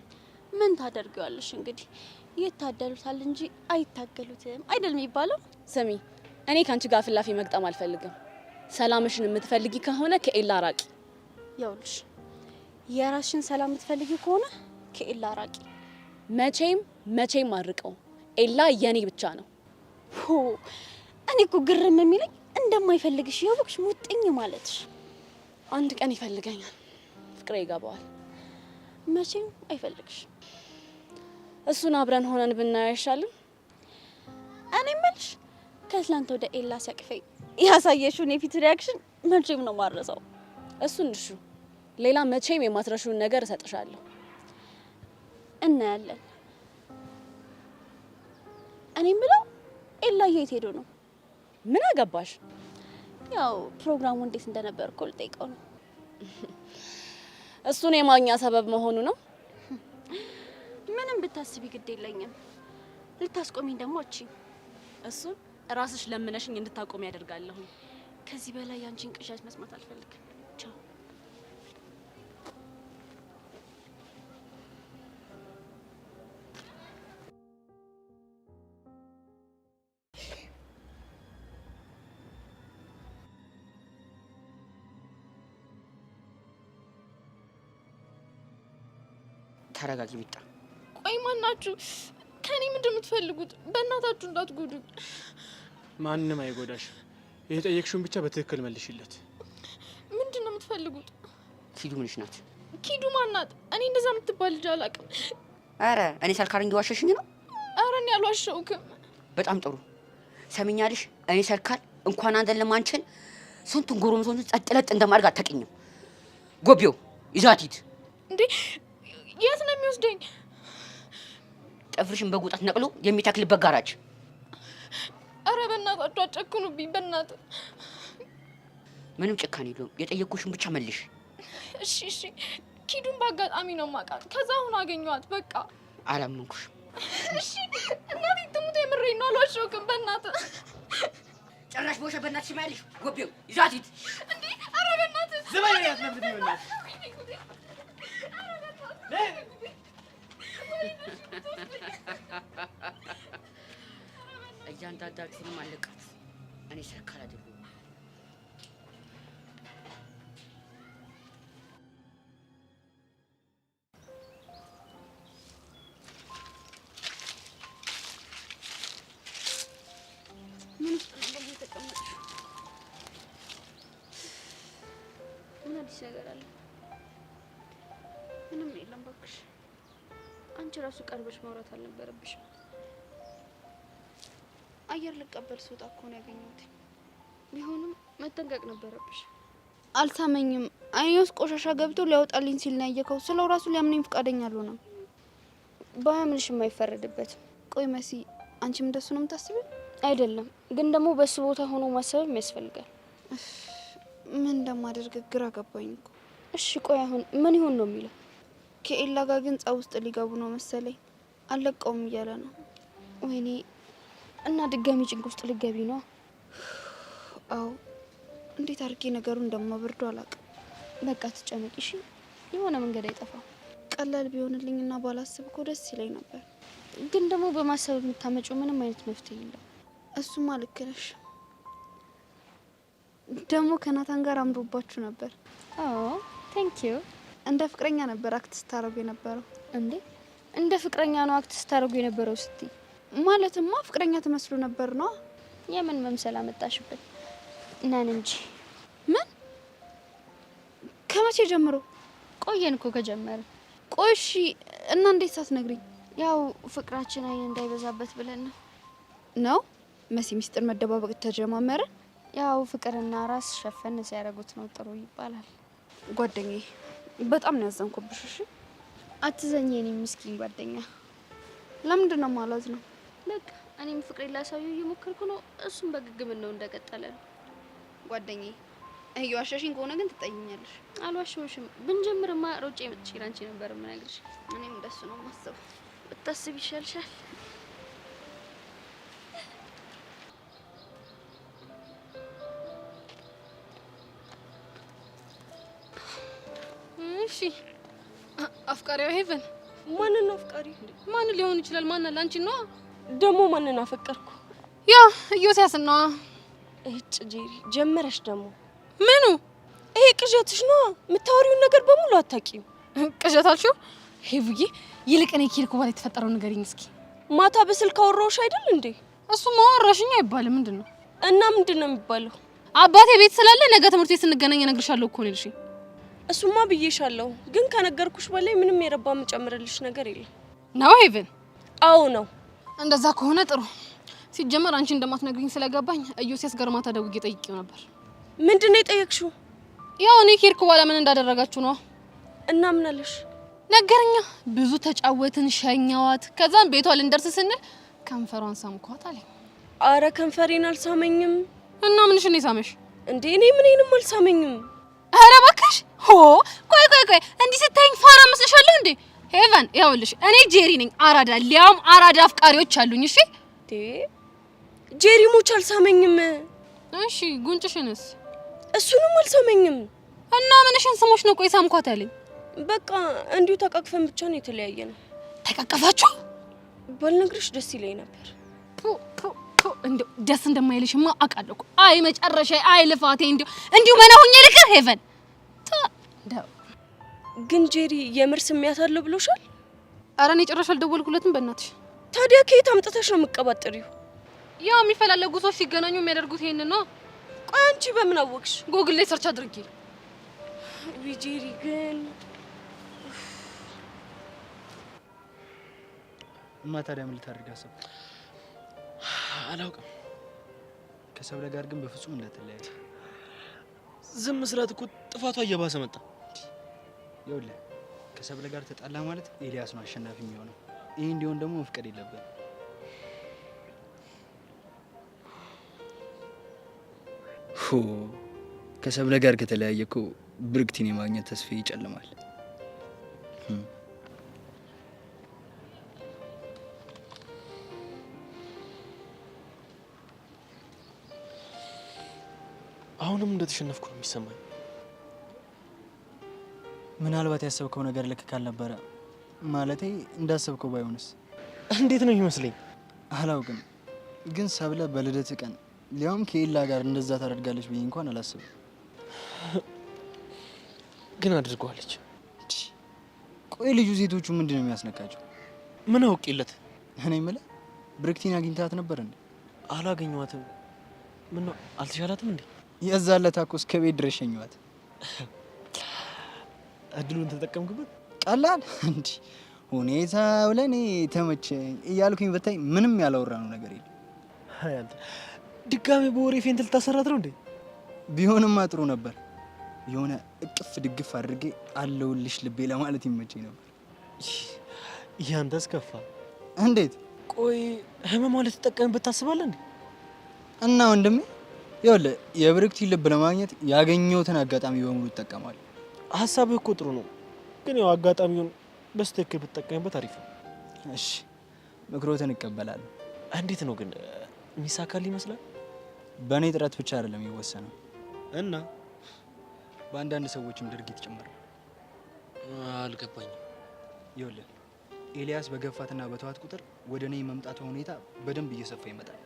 ምን ታደርጊዋለሽ እንግዲህ። ይታደሉታል እንጂ አይታገሉትም አይደል የሚባለው? ስሚ፣ እኔ ካንቺ ጋር ፍላፊ መግጠም አልፈልግም። ሰላምሽን የምትፈልጊ ከሆነ ከኤላ ራቂ። ይኸውልሽ የራስሽን ሰላም የምትፈልጊ ከሆነ ከኤላ ራቂ። መቼም አርቀው። ኤላ የኔ ብቻ ነው። እኔ እኮ ግርም የሚለኝ እንደማይፈልግሽ ያወቅሽ ሙጥኝ ማለትሽ። አንድ ቀን ይፈልገኛል፣ ፍቅሬ ይገባዋል። መቼም አይፈልግሽ። እሱን አብረን ሆነን ብናየው አይሻልም? እኔ የምልሽ ከትላንት ወደ ኤላ ሲያቅፈኝ ያሳየሽውን የፊት ሪያክሽን መቼም ነው ማረሳው። እሱን እሺ፣ ሌላ መቼም የማትረሹን ነገር እሰጥሻለሁ። እናያለን። እኔ የምለው ኤላ የት ሄዶ ነው? ምን አገባሽ? ያው ፕሮግራሙ እንዴት እንደነበር እኮ ልጠይቀው ነው። እሱን የማግኛ ሰበብ መሆኑ ነው። ምንም ብታስቢ ግድ የለኝም። ልታስቆሚኝ ደግሞ እቺ እሱን ራስሽ ለምነሽኝ እንድታቆሚ ያደርጋለሁ። ከዚህ በላይ ያንቺን ቅዠት መስማት አልፈልግም። ቻው። ተረጋጊ ቢጣ። ቆይ ማናችሁ? ከኔ ምንድን ነው የምትፈልጉት? በእናታችሁ እንዳትጎዱኝ። ማንንም አይጎዳሽ። የጠየቅሽውን ብቻ በትክክል መልሽለት። ምንድን ነው የምትፈልጉት? ኪዱ ምንሽ ናት? ኪዱ ማናት? እኔ እንደዛ የምትባል ልጅ አላውቅም። አረ እኔ ሰልካር እንዲዋሸሽኝ ነው? አረ እኔ አልዋሸሁክም። በጣም ጥሩ ሰሚኛልሽ። እኔ ሰልካር እንኳን አይደለም አንቺን ስንቱን ጎረምሶን ጸጥለጥ እንደማድረግ አታውቂኝም። ጎቢው ይዛት ሂድ። እንዴ የት ነው የሚወስደኝ? ጥፍርሽን በጉጣት ነቅሎ የሚተክልበት ጋራጅ። አረ በእናታችሁ አጨክኑብኝ፣ በእናትህ። ምንም ጭካኔ የለውም። የጠየቅኩሽን ብቻ መልሽ። እሺ። ኪዱን በአጋጣሚ ነው የማውቃት። ከዛ አሁን አገኘኋት። በቃ አላመንኩሽም። እሺ እናቴ ትሙት፣ የምሬን ነው፣ አልዋሸሁክም። በእናትህ ጭራሽ በውሸት በእናትሽ ማያለሽ። ጎቢው ይዛት ሂድ። እንዴ አረ በእናትህ ዝም በይ። ያስነብድ ይሆናል። እያንዳንዳችሁንም አለቃት። እኔ ሰልካር አይደለሁም። ምን ውስጥ ነው እንደዚህ የተቀመጥሽው? ምን አዲስ ነገር አለ? ምንም የለም እባክሽ። አንቺ ራሱ ቀርበሽ ማውራት አልነበረብሽም። አየር ልቀበል ስወጣ እኮ ነው ያገኘሁት። ቢሆንም መጠንቀቅ ነበረብሽ። አልታመኝም። አይኔ ውስጥ ቆሻሻ ገብቶ ሊያወጣልኝ ሲል ነው ያየከው። ስለው ራሱ ሊያምነኝ ፈቃደኛ አልሆነም። ባያምንሽም አይፈረድበትም። ቆይ መሲ፣ አንቺም እንደሱ ነው የምታስቢው? አይደለም፣ ግን ደግሞ በሱ ቦታ ሆኖ ማሰብም ያስፈልጋል። ምን እንደማደርግ ግራ ገባኝ እኮ። እሺ ቆይ አሁን ምን ይሆን ነው የሚለው? ከኤላ ጋር ግን ጸብ ውስጥ ሊገቡ ነው መሰለኝ። አለቀውም እያለ ነው። ወይኔ! እና ድጋሚ ጭንቅ ውስጥ ልገቢ ነው? አዎ። እንዴት አድርጌ ነገሩን እንደማበርደው አላውቅም። በቃ ትጨነቂ እሺ። የሆነ መንገድ አይጠፋም። ቀላል ቢሆንልኝና ባላስብ እኮ ደስ ይለኝ ነበር። ግን ደግሞ በማሰብ የምታመጪው ምንም አይነት መፍትሄ የለም። እሱማ ልክ ነሽ። ደግሞ ከናታን ጋር አምሮባችሁ ነበር። አዎ ቴንክ ዩ። እንደ ፍቅረኛ ነበር አክት ስታረጉ የነበረው። እንዴ እንደ ፍቅረኛ ነው አክት ስታረጉ የነበረው ስትይ? ማለትማ ፍቅረኛ ትመስሉ ነበር ነው። የምን መምሰል አመጣሽበት? ነን እንጂ። ምን? ከመቼ ጀምሮ? ቆየን እኮ ከጀመረ። ቆሺ እና እንዴት ሳትነግሪኝ? ያው ፍቅራችን አይን እንዳይበዛበት ብለን ነው። መሲ ሚስጥር መደባበቅ ተጀማመረ። ያው ፍቅርና ራስ ሸፈን ሲያደርጉት ነው ጥሩ ይባላል። ጓደኛዬ በጣም ነው ያዘንኩብሽ። እሺ አትዘኝ የኔ ምስኪን ጓደኛ። ለምንድን ነው ማለት ነው? በቃ እኔም ፍቅሬን ላሳየው እየሞከርኩ ነው። እሱም በግግምን ነው እንደቀጠለ ነው። ጓደኛዬ እየዋሸሽኝ ከሆነ ግን ትጠይኛለሽ። አልዋሸሁሽም። ብንጀምርማ ሮጬ መጥቼ ላንቺ ነበር የምነግርሽ። እኔም እንደሱ ነው ማሰብ። ብታስብ ይሻልሻል። እሺ አፍቃሪዋ ሄቨን ማንን ነው አፍቃሪ? ማን ሊሆን ይችላል? ማን ላንቺ ነው? ደግሞ ማንን አፈቀርኩ? ያ ኢዮስያስ ነው። እጭ ጄሪ ጀመረሽ ደግሞ። ምኑ? ይሄ ቅዠትሽ ነው። የምታወሪውን ነገር በሙሉ አታውቂም። ቅዠት አልሽው? ሄቡዬ ይልቅ እኔ ኬልኩ በኋላ የተፈጠረው ንገሪኝ እስኪ። ማታ በስልክ አወራሁሽ አይደል እንዴ? እሱማ አወራሽኝ አይባልም። ምንድነው? እና ምንድነው የሚባለው? አባቴ ቤት ስላለ ነገ ትምህርት ቤት ስንገናኝ እነግርሻለሁ እኮ ነው ያልሽኝ። እሱማ ብዬሻለሁ፣ ግን ከነገርኩሽ በላይ ምንም የረባ የምጨምርልሽ ነገር የለም። ነው ሄቨን? አዎ ነው። እንደዛ ከሆነ ጥሩ። ሲጀመር አንቺ እንደማትነግሪኝ ስለገባኝ ኢዮስያስ ጋር ማታ ደውዬ ጠይቄው ነበር። ምንድነው የጠየቅሽው? ያው እኔ ኬርኩ በኋላ ምን እንዳደረጋችሁ ነው። እና ምን አለሽ? ነገርኛ። ብዙ ተጫወትን፣ ሸኛዋት። ከዛም ቤቷ ልንደርስ ስንል ከንፈሯን ሳምኳት አለኝ። አረ ከንፈሬን አልሳመኝም። እና ምንሽ ነው የሳመሽ እንዴ? እኔ ምንንም አልሳመኝም። አረ እባክሽ። ቆይ እንዲህ ስታይኝ ፋራ መስልሻለሁ እንዴ? ሄቨን ይኸውልሽ፣ እኔ ጄሪ ነኝ አራዳ፣ ሊያውም አራዳ አፍቃሪዎች አሉኝ። እሺ ጄሪ ሞች አልሳመኝም። እሺ ጉንጭሽንስ? እሱንም አልሳመኝም። እና ምንሽን ስሞሽ ነው ቆይ ሳምኳት ያለኝ? በቃ እንዲሁ ተቃቅፈን ብቻ ነው የተለያየ ነው። ተቃቀፋችሁ? ባልነግርሽ ደስ ይለኝ ነበር። እንደው ደስ እንደማይልሽማ አውቃለሁ። አይ መጨረሻ፣ አይ ልፋቴ፣ እንዲሁ መናሁኝ ልቅር ሄቨን። ግን ጄሪ የምር ስሜት አለው ብሎሻል? አረ እኔ ጭራሽ አልደወልኩለትም በእናትሽ። ታዲያ ከየት አምጥተሽ ነው የምትቀባጥሪው? ያው የሚፈላለጉ ሰዎች ሲገናኙ የሚያደርጉት ይሄንን ነው። ቆይ አንቺ በምን አወቅሽ? ጎግል ላይ ሰርች አድርጌ። ጄሪ ግን እማ ታዲያ ምን ልታደርግ አሰብክ? አላውቅም። ከሰብለ ጋር ግን በፍጹም እንዳትለያይ። ዝም መስራት እኮ ጥፋቷ እየባሰ መጣ። ይኸውልህ ከሰብለ ጋር ተጣላ ማለት ኤልያስ ነው አሸናፊ የሚሆነው። ይሄ እንዲሆን ደግሞ መፍቀድ የለብህም። ከሰብለ ጋር ከተለያየ እኮ ብርክቲን የማግኘት ተስፋ ይጨልማል። አሁንም እንደተሸነፍኩ ነው የሚሰማኝ። ምናልባት ያሰብከው ነገር ልክ ካልነበረ ማለቴ እንዳሰብከው ባይሆንስ? እንዴት ነው ይመስለኝ? አላውቅም፣ ግን ሰብለ በልደት ቀን ሊያውም ከኤላ ጋር እንደዛ ታደርጋለች ብዬ እንኳን አላስብም። ግን አድርገዋለች። ቆይ ልጁ ሴቶቹ ምንድን ነው የሚያስነካቸው? ምን አውቄለት? እኔ የምልህ ብርክቲን አግኝታት ነበር እንዴ? አላገኘኋትም። ምን ነው አልተሻላትም እንዴ? የዛለት አኮ እስከ ቤት ድረስ ሸኘኋት። እድሉን ተጠቀምክበት? ቀላል እንዲ ሁኔታው ለኔ ተመቸኝ እያልኩኝ ብታይ ምንም ያላወራነው ነገር የለም። አይ አንተ ድጋሜ በወሬ ፌንት ልታሰራት ነው እንዴ? ቢሆንማ ጥሩ ነበር። የሆነ እቅፍ ድግፍ አድርጌ አለውልሽ ልቤ ለማለት ይመቸኝ ነበር። ያንተስ ከፋ። እንዴት? ቆይ ህመማ ልትጠቀምበት ታስባለህ እንዴ? እና ወንድሜ ይኸውልህ የብርክቲ ልብ ለማግኘት ያገኘሁትን አጋጣሚ በሙሉ እጠቀማለሁ። ሀሳብህ እኮ ጥሩ ነው፣ ግን ያው አጋጣሚውን በስትክክል ብትጠቀምበት አሪፍ ነው። እሺ ምክሮትን እቀበላለሁ። እንዴት ነው ግን የሚሳካልህ ይመስላል? በእኔ ጥረት ብቻ አይደለም የሚወሰነው እና በአንዳንድ ሰዎችም ድርጊት ጭምር። አልገባኝም። ይኸውልህ ኤልያስ በገፋትና በተዋት ቁጥር ወደ እኔ መምጣቱ ሁኔታ በደንብ እየሰፋ ይመጣል።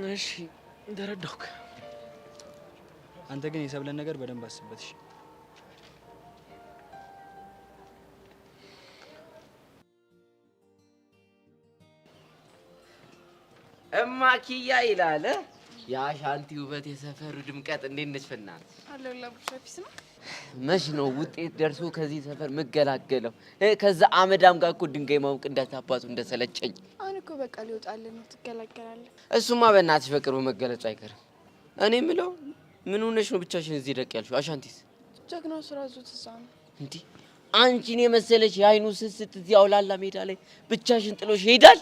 እሺ እንደረዳሁክ። አንተ ግን የሰብለን ነገር በደንብ አስበት። እሺ እማኪያ ይላል የአሻንቲ ውበት የሰፈሩ ድምቀት። እንዴት ነሽ ፈናት? አለላ ቡሻፊስ ነው። መች ነው ውጤት ደርሶ ከዚህ ሰፈር መገላገለው? ከዛ አመዳም ጋር እኮ ድንጋይ ማውቅ እንዳታባቱ እንደሰለጨኝ። አሁን እኮ በቃ ሊወጣልህ ነው፣ ትገላገላለህ። እሱማ በእናትሽ በቅርቡ መገለጹ አይቀርም። እኔ የምለው ምን ሆነሽ ነው ብቻሽን እዚህ ደቅ ያልሽው? አሻንቲስ ጀግናው ስራ ዙት እዛ ነው። እንዴ አንቺን የመሰለሽ የአይኑ ስስት እዚህ አውላላ ሜዳ ላይ ብቻሽን ጥሎሽ ይሄዳል?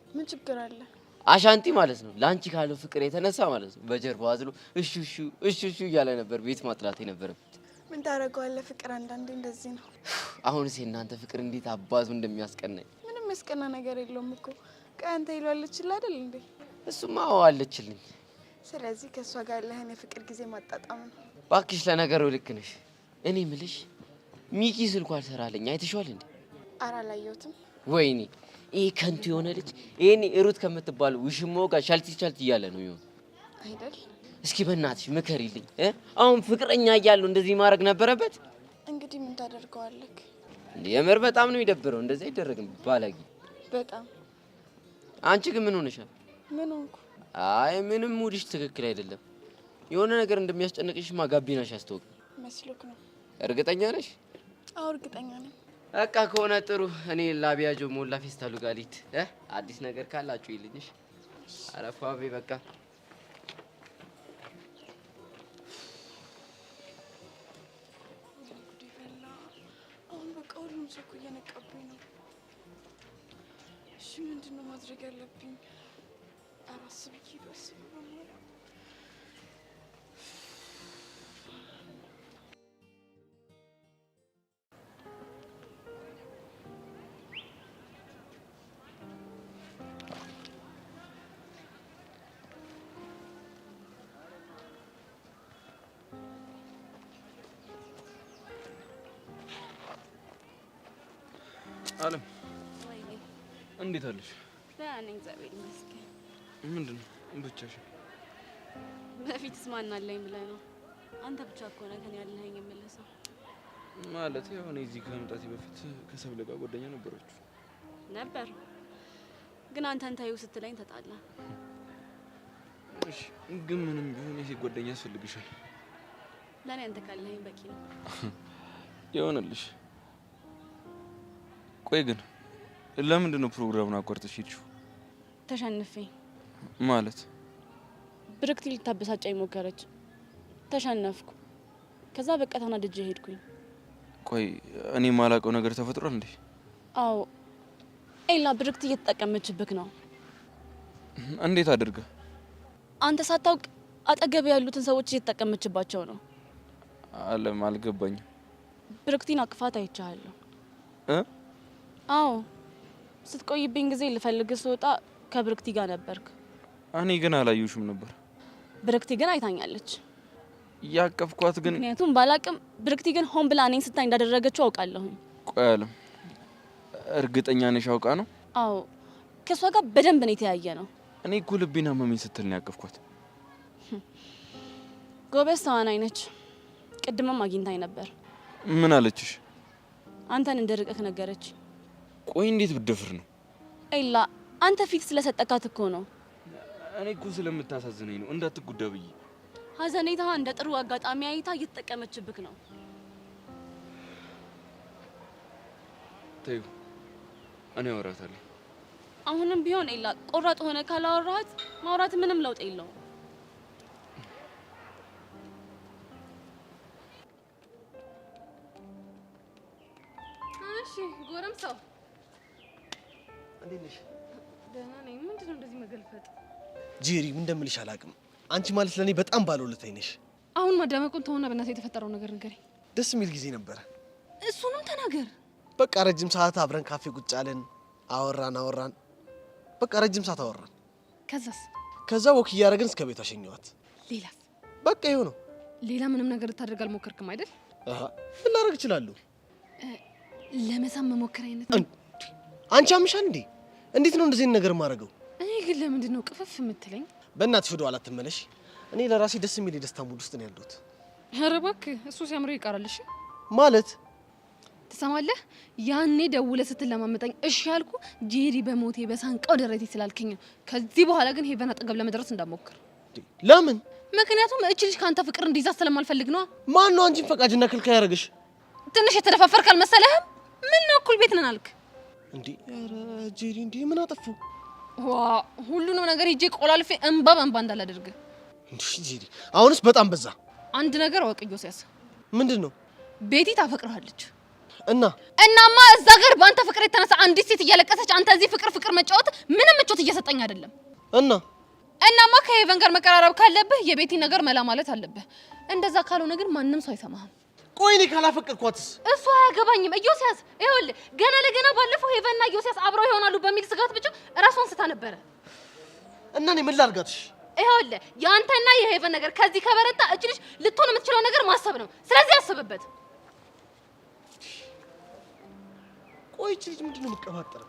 ምን ችግር አለ? አሻንቲ ማለት ነው ለአንቺ ካለው ፍቅር የተነሳ ማለት ነው በጀርባው አዝሎ እሹ እያለ ነበር ቤት ማጥላት የነበረበት። ምን ታደርገዋለህ? ፍቅር አንዳንዴ እንደዚህ ነው። አሁንስ የእናንተ ፍቅር እንዴት አባቱ እንደሚያስቀናኝ። ምንም ያስቀና ነገር የለውም እኮ። ቆይ አንተ ይሏለችልህ አይደል እንዴ? እሱማ አለችልኝ። ስለዚህ ከእሷ ጋር ያለህን የፍቅር ጊዜ ማጣጣም ነው። እባክሽ ለነገሩ ልክ ነሽ። እኔ ምልሽ ሚኪ ስልኳ አልሰራለኝ አይተሽዋል እንዴ? ኧረ አላየሁትም። ወይኔ ይሄ ከንቱ የሆነ ልጅ ይሄኔ ሩት ከምትባለው ውሽማው ጋር ሻልቲ እያለ ነው ይሆን አይደል? እስኪ በእናትሽ ምከሪልኝ። አሁን ፍቅረኛ እያለው እንደዚህ ማድረግ ነበረበት? እንግዲህ እንግዲህ ምን ታደርገዋለህ? የምር በጣም ነው የሚደብረው። እንደዚህ አይደረግም ባለጌ። በጣም አንቺ ግን ምን ሆነሻል? ምን ሆንኩ? አይ ምንም ሙድሽ ትክክል አይደለም። የሆነ ነገር እንደሚያስጨንቅሽማ ጋቢናሽ ያስተውቅ መስሎክ ነው። እርግጠኛ ነሽ? አዎ እርግጠኛ ነኝ። በቃ ከሆነ ጥሩ። እኔ ላቢያጆ ሞላ ፌስታሉ ጋሊት አዲስ ነገር ካላችሁ ይልኝሽ። አረፋቤ በቃ አሁን በቃ ሁሉም ሰው እኮ እየነቃብኝ ነው። እሺ ምንድን ነው ማድረግ ያለብኝ? አራስ ብዬ ደስ በማለት አለም እንዴት አለሽ? ደህና ነኝ እግዚአብሔር ይመስገን። ምንድን ነው ብቻሽን? በፊትስ ማን አለኝ ብለህ ነው? አንተ ብቻ እኮ ነህ ከኔ ያለኸኝ የምልሰው። ማለት ያው እኔ እዚህ ከመምጣቴ በፊት ከሰብለ ጋር ጓደኛ ነበራችሁ ነበር፣ ግን አንተን ታዩ ስትለኝ ተጣላ። እሺ ግን ምንም ቢሆን የሴት ጓደኛ ያስፈልግሻል። ለእኔ አንተ ካለኸኝ በቂ ነው። ይሆንልሽ። ቆይ ግን ለምንድን ነው ፕሮግራሙን አቋርጠሽ ሄድሽው? ተሸንፌ ማለት ብርክቲ ልታበሳጨኝ ሞከረች፣ ተሸነፍኩ። ከዛ በቃ ተናድጄ ሄድኩኝ። ቆይ እኔ ማላውቀው ነገር ተፈጥሯል እንዴ? አዎ ኤላ ብርክቲ እየተጠቀመችብክ ነው። እንዴት አድርጋ? አንተ ሳታውቅ አጠገብ ያሉትን ሰዎች እየተጠቀመችባቸው ነው። አለም አልገባኝም። ብርክቲን አቅፋት አይቻለሁ። አዎ ስትቆይብኝ ጊዜ ልፈልግ ስወጣ ከብርክቲ ጋር ነበርክ። እኔ ግን አላየሁሽም ነበር። ብርክቲ ግን አይታኛለች። ያቀፍኳት ግን ምክንያቱም ባላቅም ብርክቲ ግን ሆን ብላ እኔን ስታይ እንዳደረገችው አውቃለሁ። ቆይ አለም እርግጠኛ ነሽ አውቃ ነው? አዎ ከሷ ጋር በደንብ ነው የተያየ ነው። እኔ እኮ ልቤና መመኝ ስትል ነው ያቀፍኳት። ጎበዝ ተዋናይ ነች። ቅድምም አግኝታኝ ነበር። ምን አለችሽ? አንተን እንደርቀክ ነገረች። ቆይ እንዴት ብደፍር ነው? ኤላ አንተ ፊት ስለሰጠካት እኮ ነው። እኔ እኮ ስለምታሳዝነኝ ነው እንዳትጎዳ ብዬ። ሀዘኔታ እንደ ጥሩ አጋጣሚ አይታ እየተጠቀመችብክ ነው። ተይው እኔ አወራታለሁ። አሁንም ቢሆን ኤላ ቆራጥ ሆነ ካላወራሃት ማውራት ምንም ለውጥ የለውም። እሺ ጎረምሳው እንዴት ነሽ? ደህና ነኝ። ምንድነው እንደዚህ መገልፈጥ? ጄሪ ምን እንደምልሽ አላውቅም። አንቺ ማለት ለኔ በጣም ባለውለታዬ ነሽ። አሁን ማዳመቁን ተሆነ በእናትህ የተፈጠረው ነገር ንገረኝ። ደስ የሚል ጊዜ ነበረ። እሱንም ተናገር። በቃ ረጅም ሰዓት አብረን ካፌ ቁጭ አለን። አወራን። በቃ ረጅም ሰዓት አወራን። ከዛ ወክ እያደረግን እስከ ቤቷ ሸኘኋት። ሌላስ? በቃ ይኸው ነው። ሌላ ምንም ነገር ልታደርግ አልሞከርክም አይደል? ምን ላደርግ እችላለሁ? ለመሳም መሞከር አይነት አንቺ አምሻል እንዴ? እንዴት ነው እንደዚህ ነገር ማድረገው? እኔ ግን ለምንድን ነው ቅፍፍ የምትለኝ? በእናትሽ ወደ ኋላ ትመለሽ። እኔ ለራሴ ደስ የሚል የደስታ ሙድ ውስጥ ነው ያለሁት። ኧረ እባክህ እሱ ሲያምረው ይቀራል። እሺ ማለት ትሰማለህ? ያኔ ደውለህ ስትለማመጠኝ እሺ ያልኩ ጄሪ በሞቴ በሳንቃው ደረቴ ስላልከኝ። ከዚህ በኋላ ግን ሄቨን አጠገብ ለመድረስ እንዳትሞክር። ለምን? ምክንያቱም እቺ ልጅ ካንተ ፍቅር እንዲይዛ ስለማልፈልግ ነው። ማን ነው አንቺን ፈቃጅና ከልካይ ያደረግሽ? ትንሽ የተደፋፈርክ አልመሰለህም? ምን ነው እኩል ቤት ነን አልክ እንዴ? ኧረ ጄሪ እንዴ ምን አጠፉ? ዋ ሁሉንም ነገር ሂጄ ቆላልፌ እንባ በእንባ እንዳላደርግ። እንዴ ጄሪ አሁንስ በጣም በዛ። አንድ ነገር አወቅ ዮሴያስ። ምንድን ነው? ቤቲ ታፈቅርሃለች። እናማ እዛ ጋር በአንተ ፍቅር የተነሳ አንዲት ሴት እያለቀሰች አንተ እዚህ ፍቅር መጫወት ምንም ምቾት እየሰጠኝ አይደለም። እናማ ከሄቨን ጋር መቀራረብ ካለብህ የቤቲ ነገር መላ ማለት አለብህ። እንደዛ ካልሆነ ግን ማንም ሰው አይሰማህም። ቆይ እኔ ካላፈቀርኳትስ? እሱ አያገባኝም። ዮሴያስ ይኸውልህ ገና ለገና ባለፈው ሄቨንና ዮሴያስ አብረው ይሆናሉ በሚል ስጋት ብቻ እራሷን ስታ ነበረ። እና እኔ ምን ላድርጋትሽ? ይኸውልህ የአንተና የሄቨን ነገር ከዚህ ከበረታ እቺ ልጅ ልትሆን የምትችለው ነገር ማሰብ ነው። ስለዚህ አስብበት። ቆይ እቺ ልጅ ምንድን ነው የምትቀባጠረው?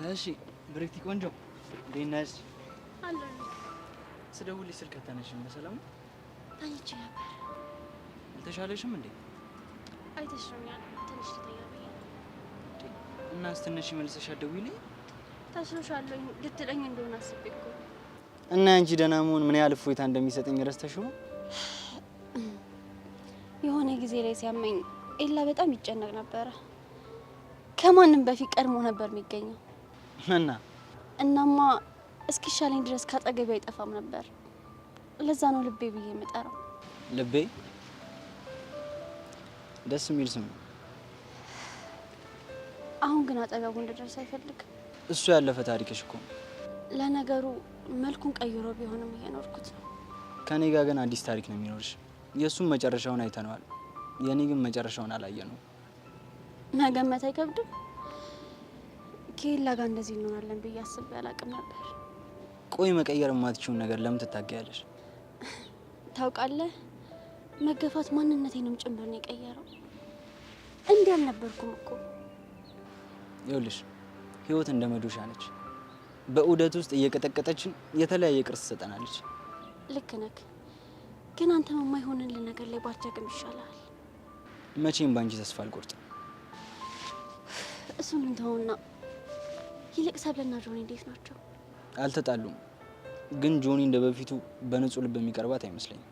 እሺ ብሬክቲ ቆንጆ እንዴት ነሽ? አለሁ። ስደውልሽ ስልክ አታነሺም። በሰላም ተኝቼ ነበር። አልተሻለሽም እንዴ? አይተሽኛል። ትንሽ ልተኛ ብዬ ነው። እና ስትነሺ መልሰሽ አትደውይልኝ? ተሽሎሻለሁ ልትለኝ እንደሆነ አስቤ እኮ። እና አንቺ ደህና መሆን ምን ያህል እፎይታ እንደሚሰጠኝ ረስተሽው? የሆነ ጊዜ ላይ ሲያመኝ ኤላ በጣም ይጨነቅ ነበረ። ከማንም በፊት ቀድሞ ነበር የሚገኘው። እናማ እስኪሻለኝ ድረስ ካጠገቤ አይጠፋም ነበር። ለዛ ነው ልቤ ብዬ የምጠራው። ልቤ ደስ የሚል ስም። አሁን ግን አጠገቡ እንድደርስ አይፈልግም። እሱ ያለፈ ታሪክሽ እኮ። ለነገሩ መልኩን ቀይሮ ቢሆንም እየኖርኩት ነው። ከኔ ጋር ግን አዲስ ታሪክ ነው የሚኖርሽ። የእሱም መጨረሻውን አይተነዋል። የኔ ግን መጨረሻውን አላየነውም። መገመት አይከብድም። ከኤላ ጋር እንደዚህ እንሆናለን ብዬ አስቤ አላቅም ነበር። ቆይ መቀየር የማትችውን ነገር ለምን ትታገያለሽ? ታውቃለህ፣ መገፋት ማንነቴንም ጭምር ነው የቀየረው። እንዲህ አልነበርኩም እኮ። ይኸውልሽ ህይወት እንደ መዶሻ ነች። በዑደት ውስጥ እየቀጠቀጠችን የተለያየ ቅርጽ ትሰጠናለች። ልክ ነህ፣ ግን አንተ የማይሆንልህ ነገር ላይ ባትደግም ይሻላል። መቼም ባንቺ ተስፋ አልቆርጥም። እሱን እንተውና ይልቅ ሰብለና ጆኒ እንዴት ናቸው? አልተጣሉም፣ ግን ጆኒ እንደ በፊቱ በንጹህ ልብ የሚቀርባት አይመስለኝም።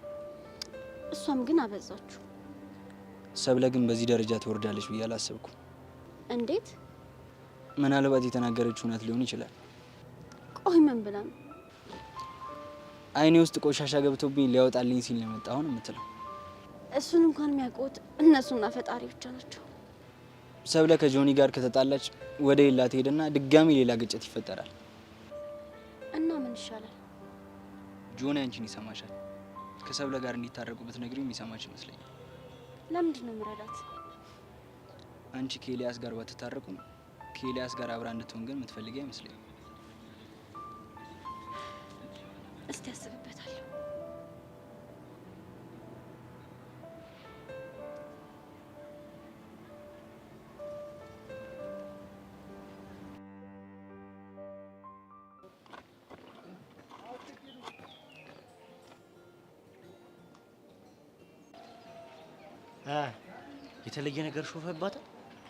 እሷም ግን አበዛችሁ። ሰብለ ግን በዚህ ደረጃ ትወርዳለች ብዬ አላሰብኩም። እንዴት? ምናልባት የተናገረችው እውነት ሊሆን ይችላል። ቆይ ምን ብላ ነው? አይኔ ውስጥ ቆሻሻ ገብቶብኝ ሊያወጣልኝ ሲል ነው የመጣው ነው የምትለው። እሱን እንኳን የሚያውቁት እነሱና ፈጣሪ ብቻ ናቸው። ሰብለ ከጆኒ ጋር ከተጣላች ወደ ሌላ ትሄድና ድጋሚ ሌላ ግጭት ይፈጠራል። እና ምን ይሻላል? ጆኒ አንቺን ይሰማሻል። ከሰብለ ጋር እንዲታረቁ ብትነግሪው የሚሰማች ይመስለኛል። ለምንድን ነው የምረዳት? አንቺ ከኤልያስ ጋር ባትታረቁም ከኤልያስ ጋር አብራ እንድትሆን ግን የምትፈልጊ አይመስለኝም። እስቲ አስብበታለሁ። የተለየ ነገር ሾፈባታል።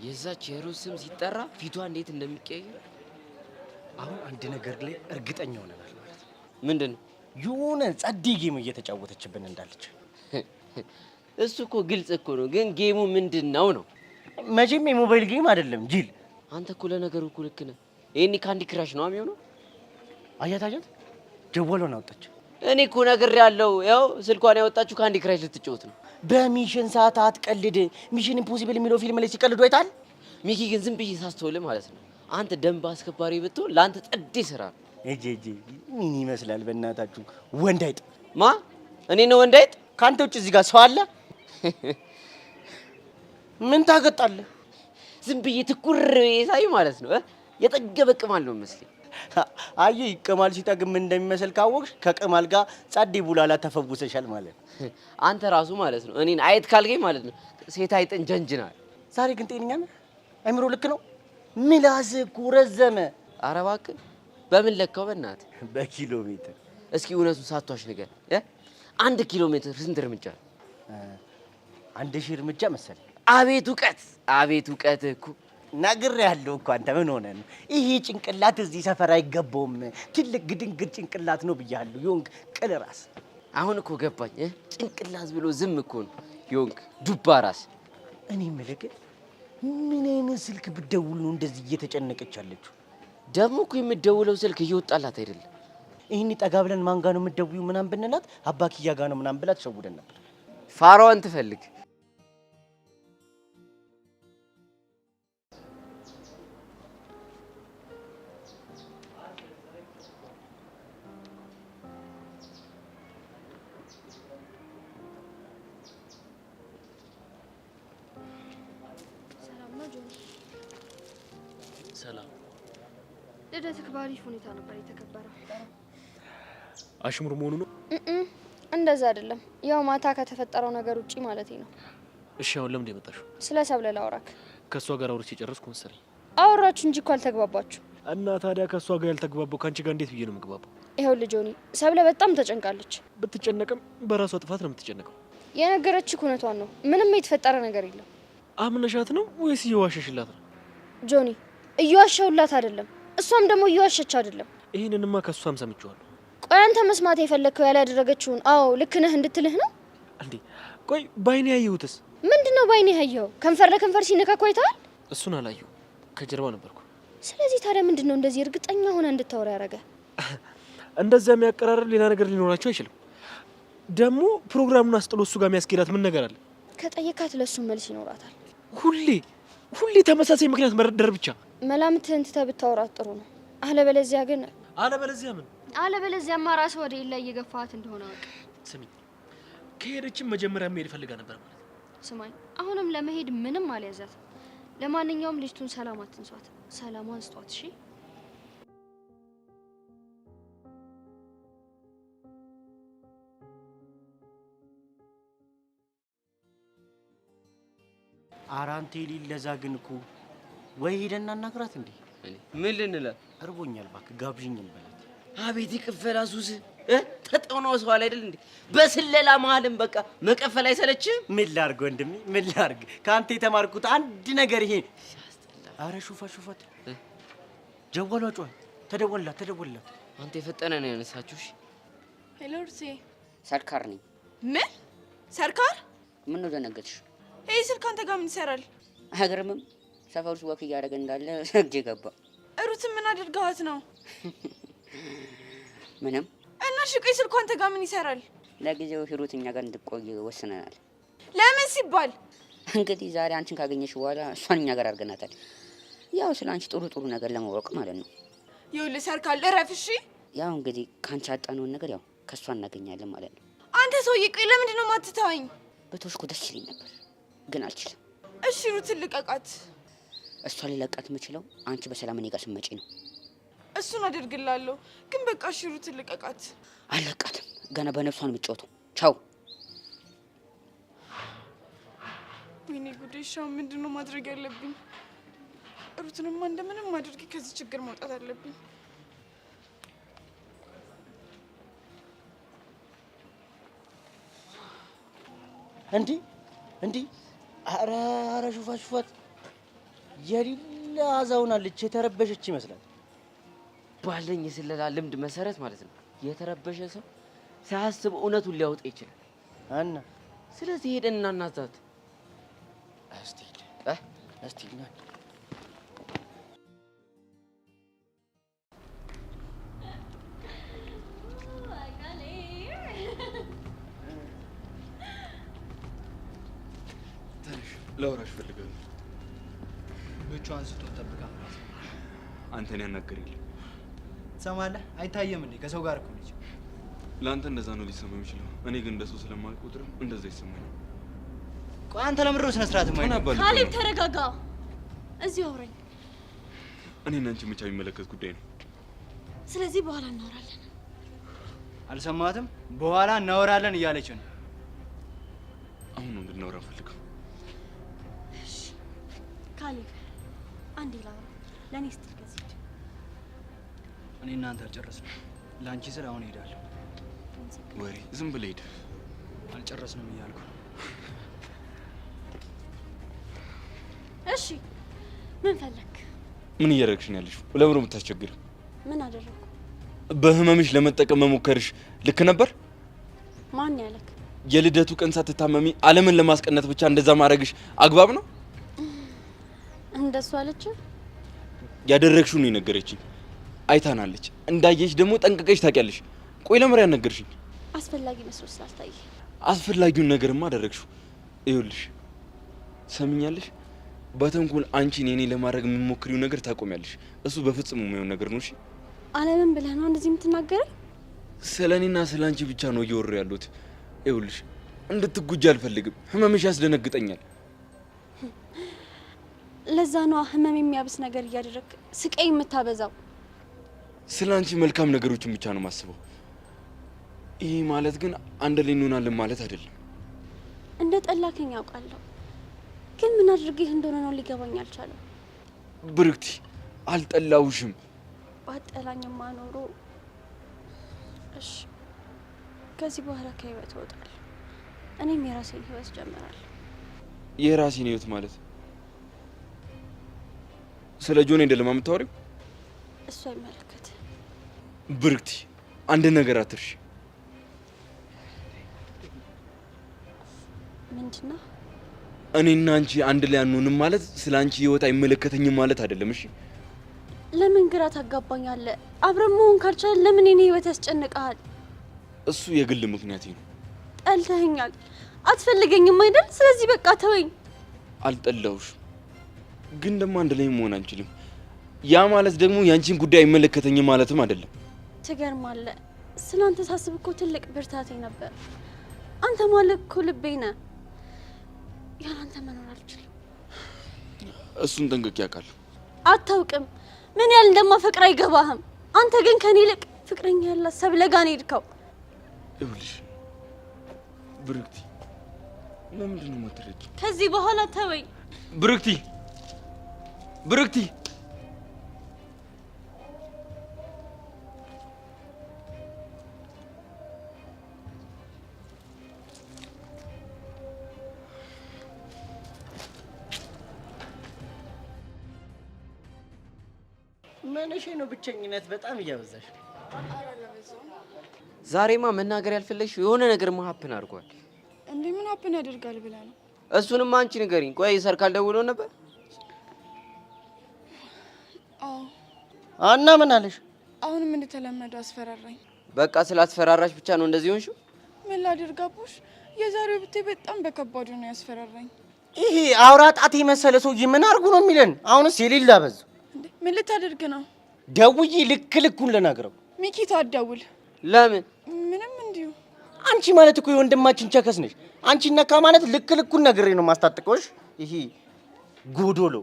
የዛች የሩዝ ስም ሲጠራ ፊቷ እንዴት እንደሚቀየር አሁን አንድ ነገር ላይ እርግጠኛ ሆነናል ማለት ነው። ምንድን ነው? የሆነ ጸዴ ጌም እየተጫወተችብን እንዳለች። እሱ እኮ ግልጽ እኮ ነው፣ ግን ጌሙ ምንድን ነው ነው? መቼም የሞባይል ጌም አይደለም ጅል። አንተ እኮ ለነገሩ እኮ ልክ ነህ። ይሄኔ ካንዲ ክራሽ ነው የሚሆነው። አያት ጀዋሏን አወጣች። እኔ እኮ ነግሬያለሁ። ያው ስልኳን ያወጣችሁ ካንዲ ክራሽ ልትጫወት ነው። በሚሽን ሰዓት አትቀልድ። ሚሽን ኢምፖሲብል የሚለው ፊልም ላይ ሲቀልዱ አይታል። ሚኪ ግን ዝም ብዬ ሳስተውልህ ማለት ነው አንተ ደንብ አስከባሪ ብትሆን ለአንተ ጸዴ ስራ ነው። እጄ ምን ይመስላል? በእናታችሁ ወንድ አይጥ ማ እኔ ነው ወንድ አይጥ? ካንተ ውጭ እዚህ ጋር ሰው አለ? ምን ታገጣለህ? ዝም ብዬ ትኩር ሳይ ማለት ነው የጠገበ ቅማል ነው መስለኝ። አየ ይቀማል ሲጠግም እንደሚመስል ካወቅሽ ከቅማል ጋር ጸዴ ቡላላ ተፈውሰሻል ማለት ነው። አንተ ራሱ ማለት ነው እኔን አይጥ ካልከኝ ማለት ነው ሴት አይጥን ጀንጅናል። ዛሬ ግን ጤነኛ ነህ? አይምሮ ልክ ነው? ምላስ እኮ ረዘመ። ኧረ እባክህ በምን ለካው? በእናትህ በኪሎ ሜትር። እስኪ እውነቱን ሳትዋሽ ንገር። 1 ኪሎ ሜትር ስንት እርምጃ? 1000 እርምጃ መሰለኝ። አቤት እውቀት፣ አቤት እውቀት እኮ ነግሬሃለሁ እኮ። አንተ ምን ሆነህ ነው? ይሄ ጭንቅላት እዚህ ሰፈር አይገባውም። ትልቅ ግድንግድ ጭንቅላት ነው ብያለሁ። ዮንክ ቅል ራስ። አሁን እኮ ገባኝ። ጭንቅላት ብሎ ዝም እኮ ነው ዮንክ ዱባ ራስ። እኔ የምልህ ግን ምን አይነት ስልክ ብትደውል ነው እንደዚህ እየተጨነቀች ያለችው? ደግሞ እኮ የምትደውለው ስልክ እየወጣላት አይደለም። ይህን ጠጋ ብለን ማን ጋር ነው የምትደውይው ምናምን ብንላት አባክያ ጋር ነው ምናምን ብላ ትሸውደን ነበር። ፋራዋን ትፈልግ። ሰላም። ልደትህ በአሪፍ ሁኔታ ነበር የተከበረው። አሽሙር መሆኑ ነው? እንደዛ አይደለም። ያው ማታ ከተፈጠረው ነገር ውጪ ማለት ነው። እሺ አሁን ለምን የመጣሽው? ስለ ሰብለ ላውራክ። ከሷ ጋር አውርቼ ጨረስኩ መሰለኝ። አወራችሁ እንጂ እኮ አልተግባባችሁ። እና ታዲያ ከእሷ ጋር ያልተግባባው ከአንቺ ጋር እንዴት ብዬ ነው የምግባባው? ይኸውልህ ጆኒ፣ ሰብለ በጣም ተጨንቃለች። ብትጨነቅም በራሷ ጥፋት ነው የምትጨነቀው። የነገረችህ እውነቷን ነው። ምንም የተፈጠረ ነገር የለም። አምነሻት ነው ወይስ እየዋሸሽላት ነው? ጆኒ፣ እየዋሸሁላት አይደለም፣ እሷም ደግሞ እየዋሸች አይደለም። ይህንንማ ከእሷም ሰምቼዋለሁ። ቆይ አንተ መስማት የፈለግከው ያላደረገችውን አዎ ልክ ነህ እንድትልህ ነው እንዴ? ቆይ ባይኔ ያየሁትስ ምንድነው? ባይኔ ያየኸው ከንፈር ለከንፈር ሲነካኩ አይተሃል? እሱን አላየሁ፣ ከጀርባው ነበርኩ። ስለዚህ ታዲያ ምንድነው እንደዚህ እርግጠኛ ሆነ እንድታወራ ያደረገ? እንደዚያ የሚያቀራርብ ሌላ ነገር ሊኖራቸው አይችልም። ደግሞ ፕሮግራሙን አስጥሎ እሱ ጋር የሚያስኬዳት ምን ነገር አለ? ከጠየካት ለሱ መልስ ይኖራታል። ሁሌ ተመሳሳይ ምክንያት መረደር ብቻ። መላምትህን ትተህ ብታወራት ጥሩ ነው። አለበለዚያ ግን ምን? አለበለዚያማ ራስህ ወደ ሌላ እየገፋት እንደሆነ አውቅ። ስሚ፣ ከሄደችም መጀመሪያ መሄድ ፈልጋ ነበር ማለት ነው። ስማኝ፣ አሁንም ለመሄድ ምንም አልያዛት። ለማንኛውም ልጅቱን ሰላም አትንሷት፣ ሰላሟን ስጧት። እሺ አራንቴ ሊለዛ ግን እኮ ወይ ሄደና እናግራት እንዴ? ምን ልንላት? እርቦኛል፣ እባክህ ጋብዥኝ እንበላት። አቤት ይቅፈላ ሱስ ተጠውነው ሰው አለ አይደል እንዴ? በስለላ መሀልም በቃ መቀፈል አይሰለችም? ምን ላርግ ወንድሜ፣ ምን ላርግ? ከአንተ የተማርኩት አንድ ነገር ይሄ። አረ ሹፋት ጀዋሏ ጮኸ። ተደወልላት። አንተ የፈጠነ ነው ያነሳችሁሽ። ሄሎ እርሴ፣ ሰርካር ነኝ። ምን ሰርካር? ምን ነው ደነገጥሽ? ይሄ ስልክ አንተ ጋር ምን ይሰራል? አይገርምም? ሰፈር ውስጥ ወክ እያደረገ እንዳለ እጄ ገባ። ሩትን ምን አድርገዋት ነው? ምንም። እና ሽቆይ ስልኩ አንተ ጋር ምን ይሰራል? ለጊዜው ሂሩት እኛ ጋር እንድትቆይ ወስነናል። ለምን ሲባል? እንግዲህ ዛሬ አንቺን ካገኘሽ በኋላ እሷን እኛ ጋር አድርገናታል። ያው ስለ አንቺ ጥሩ ነገር ለማወቅ ማለት ነው። ይኸውልህ ሰርካል፣ እረፍ እሺ። ያው እንግዲህ ካንቺ ያጣነውን ነገር ያው ከሷ እናገኛለን ማለት ነው። አንተ ሰውዬ፣ ቆይ ለምንድን ነው የማትተወኝ? በተወሽኩ ደስ ይለኝ ነበር ግን አልችልም። እሺ ሩትን ልቀቃት። እሷ ሊለቃት የምችለው አንቺ በሰላም እኔ ጋር ስትመጪ ነው። እሱን አደርግላለሁ፣ ግን በቃ እሺ ሩትን ልቀቃት። አልለቃትም። ገና በነፍሷ ነው የምትጫወተው። ቻው። ወይኔ ጉዴ! ሻው ምንድን ነው ማድረግ ያለብኝ? ሩትንማ እንደምንም አድርጌ ከዚህ ችግር መውጣት አለብኝ። እንዲህ አረ ሹፋት የሌላ አዛውናለች። የተረበሸች ይመስላል። ባለኝ የስለላ ልምድ መሰረት ማለት ነው የተረበሸ ሰው ሳያስብ እውነቱን ሊያወጣ ይችላል። እና ስለዚህ ሄደን እናናዛት። እስቲ ላውራሽ ፈልጋለሁ። ብቻ አንስቶ ጠብቃ አንተን ያናገር የለም። ትሰማለህ? አይታየም እንዴ? ከሰው ጋር እኮ ነች። ለአንተ እንደዛ ነው ሊሰማ የሚችለው። እኔ ግን እንደሱ ስለማልቆጥርም እንደዛ ይሰማኛል። ቆይ አንተ ለምንድነው ስነ ስርዓት የማይሆን? ካሌብ ተረጋጋ። እዚህ አውራኝ። እኔና አንቺ ብቻ የሚመለከት ጉዳይ ነው። ስለዚህ በኋላ እናወራለን። አልሰማትም? በኋላ እናወራለን እያለች ነው። አሁን ነው እንድናወራ ፈልገው። ካሌብ አንዴ ላውራ። ለእኔ ስትል ከዚህ እኔ እናንተ አልጨረስንም። ለአንቺ ስል አሁን እሄዳለሁ። ወሬ ዝም ብለህ ሂድ። አልጨረስንም እያልኩ። እሺ ምን ፈለክ? ምን እያደረግሽ ነው ያለሽው? ለምን ነው የምታስቸግሪው? ምን አደረኩ? በህመምሽ ለመጠቀም መሞከርሽ ልክ ነበር? ማን ያለክ? የልደቱ ቀን ሳትታመሚ ዓለምን ለማስቀናት ብቻ እንደዛ ማድረግሽ አግባብ ነው? እንደሱ አለች? ያደረግሽው ነው የነገረችኝ። አይታናለች። እንዳየሽ ደግሞ ጠንቅቀሽ ታውቂያለሽ። ቆይ ለምን ያነገርሽኝ? አስፈላጊ መስሎ ስላልታየ። አስፈላጊውን ነገርማ አደረግሽው። ይኸውልሽ፣ ሰምኛለሽ? በተንኮል አንቺን የኔ ለማድረግ የምትሞክሪው ነገር ታቆሚያለሽ። እሱ በፍጹም የማይሆን ነገር ነው። እሺ? ዓለምን ብለህ ነው እንደዚህ የምትናገረው? ስለኔና ስላንቺ ብቻ ነው እየወሩ ያሉት። ይኸውልሽ፣ እንድትጉጂ አልፈልግም። ህመምሽ ያስደነግጠኛል። ለዛ ነው ህመም የሚያብስ ነገር እያደረክ ስቃይ የምታበዛው። ስላንቺ መልካም ነገሮችን ብቻ ነው ማስበው። ይሄ ማለት ግን አንድ ላይ እንሆናለን ማለት አይደለም። እንደ ጠላከኝ ያውቃለሁ፣ ግን ምን አድርጌህ እንደሆነ ነው ሊገባኝ አልቻለም። ብርክቲ፣ አልጠላውሽም። ባጠላኝማ ኖሮ እሺ ከዚህ በኋላ ከህይወት እወጣለሁ። እኔም የራሴን ህይወት ጀምራለሁ። የራሴን ህይወት ማለት ስለ ጆኒ አይደለም የምታወሪው? እሱ አይመለከት። ብርክቲ አንድ ነገር አትርሺ። ምንድነው? እኔና አንቺ አንድ ላይ አንሆንም ማለት ስለ አንቺ ህይወት አይመለከተኝም ማለት አይደለም። እሺ ለምን ግራ ታጋባኛለህ? አብረን መሆን ካልቻለን ለምን የኔ ህይወት ያስጨንቃል? እሱ የግል ምክንያቴ ነው። ጠልተኸኛል፣ አትፈልገኝም አይደል? ስለዚህ በቃ ተወኝ። አልጠላሁሽ፣ ግን ደግሞ አንድ ላይ መሆን አንችልም። ያ ማለት ደግሞ ያንቺን ጉዳይ አይመለከተኝም ማለትም አይደለም። ትገርማለህ። ስላንተ ሳስብ እኮ ትልቅ ብርታቴ ነበር። አንተ ማለት እኮ ልቤ ነህ። ያላንተ መኖር አልችልም። እሱን ጠንቅቄ አውቃለሁ። አታውቅም። ምን ያህል እንደማፈቅር አይገባህም። አንተ ግን ከኔ ይልቅ ፍቅረኛ ያላት ሰብለ ጋር ነው የሄድከው። ይኸውልሽ ብርክቲ፣ ለምንድን ነው የማትረጂ? ከዚህ በኋላ ተወኝ ብርክቲ። ብርክቲ ምንሽ ነው ብቸኝነት በጣም እያበዛሽ? ዛሬማ መናገር ያልፈለግሽው የሆነ ነገር ሀፕን አድርጓል። እንዴ ምን ሀፕን ያደርጋል ብለህ ነው? እሱንም አንቺ ንገሪኝ። ቆይ ሰርካል ደውሎ ነበር? አዎ። እና ምን አለሽ? አሁንም እንደተለመደው አስፈራራኝ። በቃ ስላስፈራራሽ ብቻ ነው እንደዚህ ሆንሽው? ምን ላድርግ አቡሽ? የዛሬው ብታይ በጣም በከባዱ ነው ያስፈራራኝ። ይሄ አውራ ጣት የመሰለ ሰውዬ ምን አድርጉ ነው የሚለን? አሁንስ የሌላ በዙ። ምን ልታደርግ ነው? ደውዬ ልኩን ልነግረው። ሚኪታ አትደውል። ለምን? ምንም እንዲሁ። አንቺ ማለት እኮ የወንድማችን ቸከስ ነሽ። አንቺ ነካ ማለት ልኩን ነግሬ ነው ማስታጥቀውሽ። ይሄ ጎዶሎ።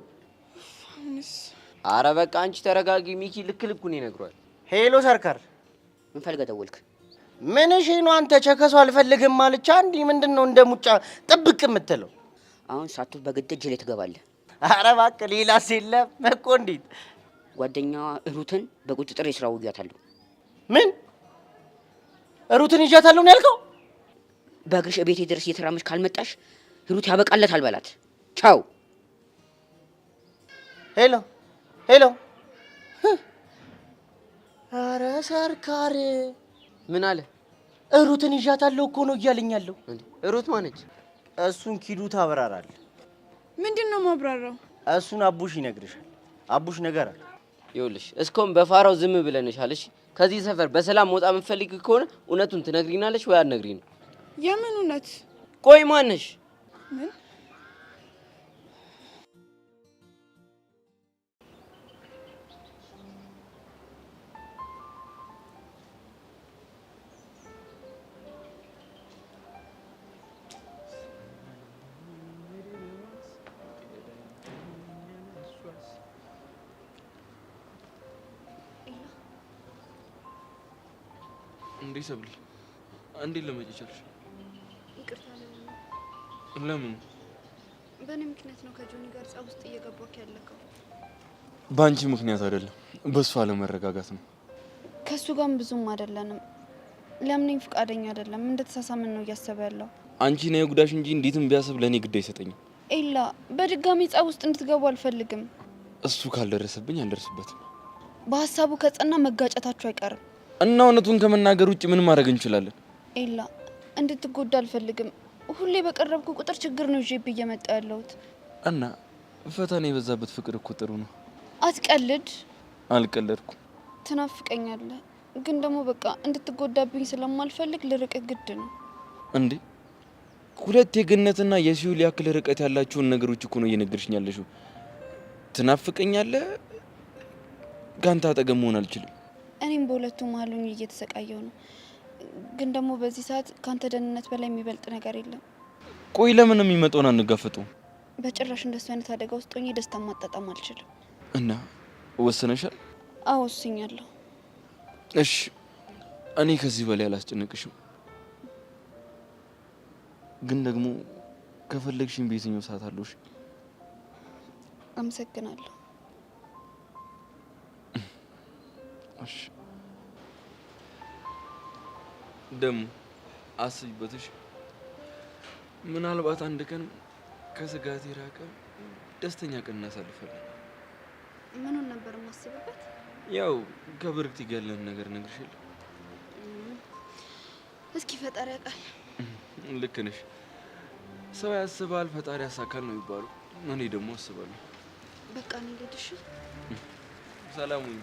አረ በቃ አንቺ ተረጋጊ። ሚኪ ልኩን ይነግሯል። ሄሎ ሰርካር፣ ምን ፈልገህ ደወልክ? ምን እሺ ነው አንተ? ቸከሱ አልፈልግም ማለቻ እንዴ? ምንድነው እንደ ሙጫ ጥብቅ የምትለው? አሁን ሳቱ በግድ እጅ ላይ ትገባለህ። አረ እባክህ ሌላስ የለም እኮ። እንዴት? ጓደኛዋ ሩትን በቁጥጥር የስራ ውያታለሁ። ምን? ሩትን ይዣታለሁ ነው ያልከው? በእግርሽ ቤቴ ድረስ እየተራመድሽ ካልመጣሽ ሩት ያበቃለታል በላት። ቻው። ሄሎ ሄሎ። አረ ሰርካር ምን አለ? ሩትን ይዣታለሁ እኮ ነው እያለኛለሁ። ሩት ማነች? እሱን ኪዱ ታብራራል። ምንድነው ማብራራው? እሱን አቡሽ ይነግርሻል። አቡሽ ነገር አለ። ይኸውልሽ እስካሁን በፋራው ዝም ብለንሻል። እሺ ከዚህ ሰፈር በሰላም መውጣት የምትፈልጊ ከሆነ እውነቱን ትነግሪናለሽ ወይ አትነግሪን? የምን እውነት? ቆይ ማነሽ? ምን? እንዴ ሰብሊ፣ እንዴ ለመጪ ቻልሽ? ይቅርታ ለምን? በእኔ ምክንያት ነው ከጆኒ ጋር ጸብ ውስጥ እየገባክ ያለከው። በአንቺ ምክንያት አይደለም፣ በእሱ አለመረጋጋት ነው። ከእሱ ጋርም ብዙም አይደለንም። ለምንም ፈቃደኛ አይደለም። እንደተሳሳምን ነው እያሰበ ያለው። አንቺ ነው የጉዳሽ እንጂ እንዴትም ቢያስብ ለእኔ ግድ አይሰጠኝም። ኤላ፣ በድጋሚ ጸብ ውስጥ እንድትገቡ አልፈልግም። እሱ ካልደረሰብኝ አልደርስበትም። በሀሳቡ ከጸና መጋጨታችሁ አይቀርም። እና እውነቱን ከመናገር ውጭ ምን ማድረግ እንችላለን? ኤላ፣ እንድትጎዳ አልፈልግም። ሁሌ በቀረብኩ ቁጥር ችግር ነው ይዤብህ እየመጣ ያለሁት። እና ፈተና የበዛበት ፍቅር እኮ ጥሩ ነው። አትቀልድ። አልቀለድኩም። ትናፍቀኛለህ፣ ግን ደግሞ በቃ እንድትጎዳብኝ ስለማልፈልግ ልርቅ ግድ ነው። እንዴ ሁለት የገነትና የሲኦል ያክል ርቀት ያላቸውን ነገሮች እኮ ነው እየነገርሽኝ ያለሽው። ትናፍቀኛለህ፣ ካንተ አጠገብ መሆን አልችልም። እኔም በሁለቱ መሀል ሆኜ እየተሰቃየሁ ነው። ግን ደግሞ በዚህ ሰዓት ካንተ ደህንነት በላይ የሚበልጥ ነገር የለም። ቆይ ለምን የሚመጣውን አንጋፈጠውም? በጭራሽ እንደሱ አይነት አደጋ ውስጥ ሆኜ ደስታ ማጣጣም አልችልም። እና ወሰነሻል? አዎ ወስኛለሁ። እሺ እኔ ከዚህ በላይ አላስጨነቅሽም። ግን ደግሞ ከፈለግሽኝ በየትኛው ሰዓት አለሽ? አመሰግናለሁ። እሺ ደግሞ አስቢበትሽ። ምናልባት አንድ ቀን ከስጋት የራቀ ደስተኛ ቀን እናሳልፋለን። ምኑን ነበር የማስብበት? ያው ከብርክት ይገለን ነገር ነግርሽል። እስኪ ፈጣሪ ያውቃል። ልክ ነሽ። ሰው ያስባል ፈጣሪ ያሳካል ነው የሚባለው። እኔ ደግሞ አስባለሁ። በቃ እኔ ልሂድ። ሰላም ሁኚ።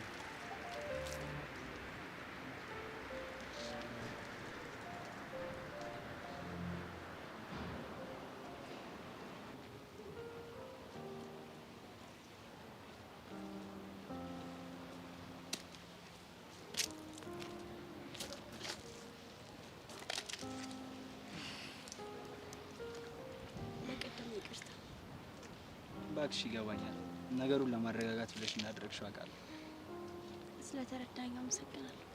እባክሽ ይገባኛል። ነገሩን ለማረጋጋት ብለሽ እንዳደረግሽው አውቃለሁ። ስለተረዳኝ አመሰግናለሁ።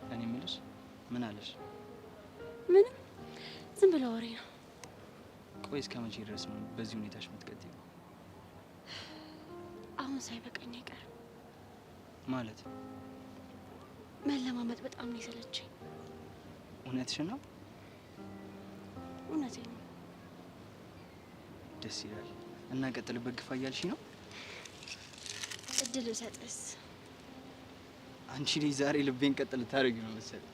እኔ የምልሽ ምን አለሽ? ምንም፣ ዝም ብሎ ወሬ ነው። ቆይ እስከ መቼ ድረስ ነው በዚህ ሁኔታሽ የምትቀጥይው? አሁን ሳይበቃኝ አይቀርም። ማለት መለማመጥ በጣም ነው የሰለቸኝ። እውነትሽን ነው? እውነቴን ነው። ደስ ይላል። እና ቀጥልበት ግፋ እያልሽ ነው? እድል ብሰጥስ? አንቺ ልጅ ዛሬ ልቤን ቀጥ ልታደርጊ ነው መሰለኝ።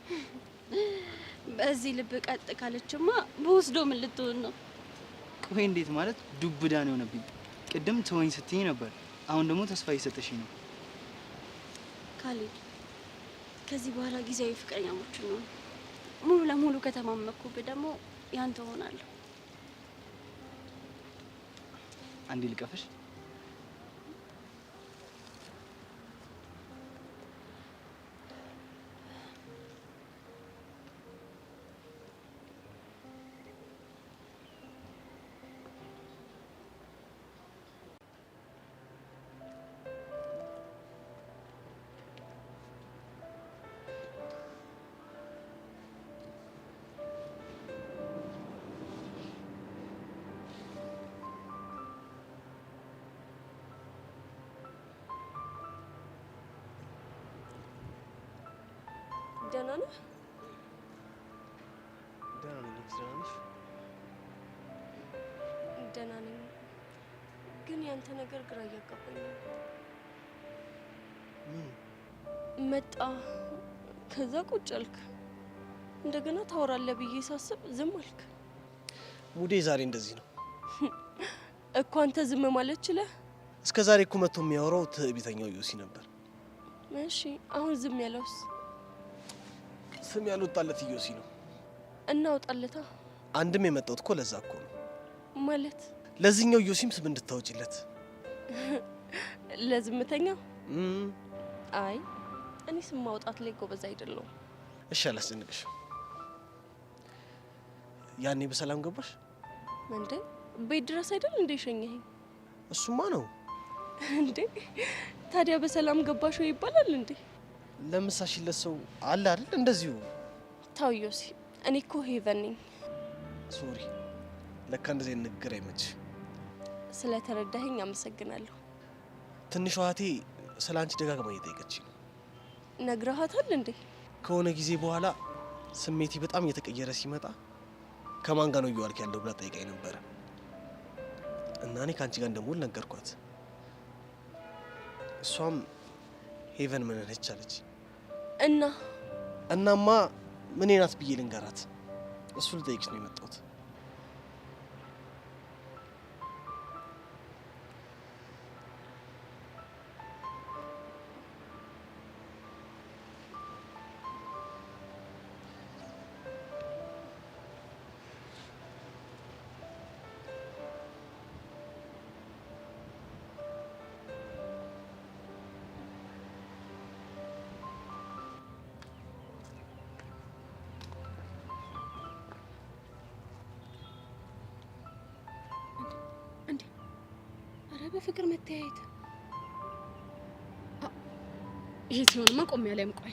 በዚህ ልብ ቀጥ ካለችማ በወስዶ ምን ልትሆን ነው? ቆይ እንዴት ማለት? ዱብዳ ነው የሆነብኝ። ቅድም ተወኝ ስትይኝ ነበር፣ አሁን ደግሞ ተስፋ እየሰጠሽኝ ነው። ካሌድ፣ ከዚህ በኋላ ጊዜያዊ ፍቅረኛሞች ነው። ሙሉ ለሙሉ ከተማመኩብህ ደግሞ ያንተ ሆናለሁ። አንዴ ልቀፍሽ? ደህና ነህ? ደህና ነኝ። ደህና ነሽ? ደህና ነኝ፣ ግን ያንተ ነገር ግራ እያጋባኝ ነው። መጣ፣ ከዛ ቁጭ አልክ፣ እንደገና ታወራለህ ብዬ ሳስብ ዝም አልክ። ሙዴ ዛሬ እንደዚህ ነው እኮ። አንተ ዝም ማለት ችለህ? እስከ ዛሬ እኮ መጥቶ የሚያወራው ትዕቢተኛው ዮሲ ነበር። እሺ አሁን ዝም ያለውስ? ስም ያልወጣለት ዮሲ ነው። እናውጣለታ። አንድም የመጣሁት እኮ ለዛ እኮ ነው። ማለት ለዚህኛው ዮሲም ስም እንድታወጪለት። ለዝምተኛው? አይ እኔ ስም ማውጣት ላይ ጎበዝ አይደለሁም። እሺ አላስጨንቅሽ። ያኔ በሰላም ገባሽ እንዴ? ቤት ድረስ አይደል እንዴ ሸኘኸኝ? እሱማ ነው እንዴ። ታዲያ በሰላም ገባሽ ወይ ይባላል እንዴ? ለምሳሽለት ሰው አለ አይደል? እንደዚሁ ታው ዮሲ፣ እኔ እኮ ሄቨን ነኝ። ሶሪ፣ ለካ እንደዚህ ንግግር አይመች። ስለተረዳኸኝ አመሰግናለሁ። ትንሿ እህቴ ስለ አንቺ ደጋግማ እየጠየቀች ነው። ነግረሃታል እንዴ? ከሆነ ጊዜ በኋላ ስሜቴ በጣም እየተቀየረ ሲመጣ ከማን ጋር ነው እየዋልክ ያለው ብላ ጠይቃኝ ነበረ እና እኔ ከአንቺ ጋር እንደምውል ነገርኳት። እሷም ሄቨን ምን ነች አለች። እናማ ምን ናት ብዬ ልንገራት? እሱ ልጠይቅሽ ነው የመጣሁት። በፍቅር መተያየት ይሄ ሲሆንማ ቆሜ ላይ ቆይ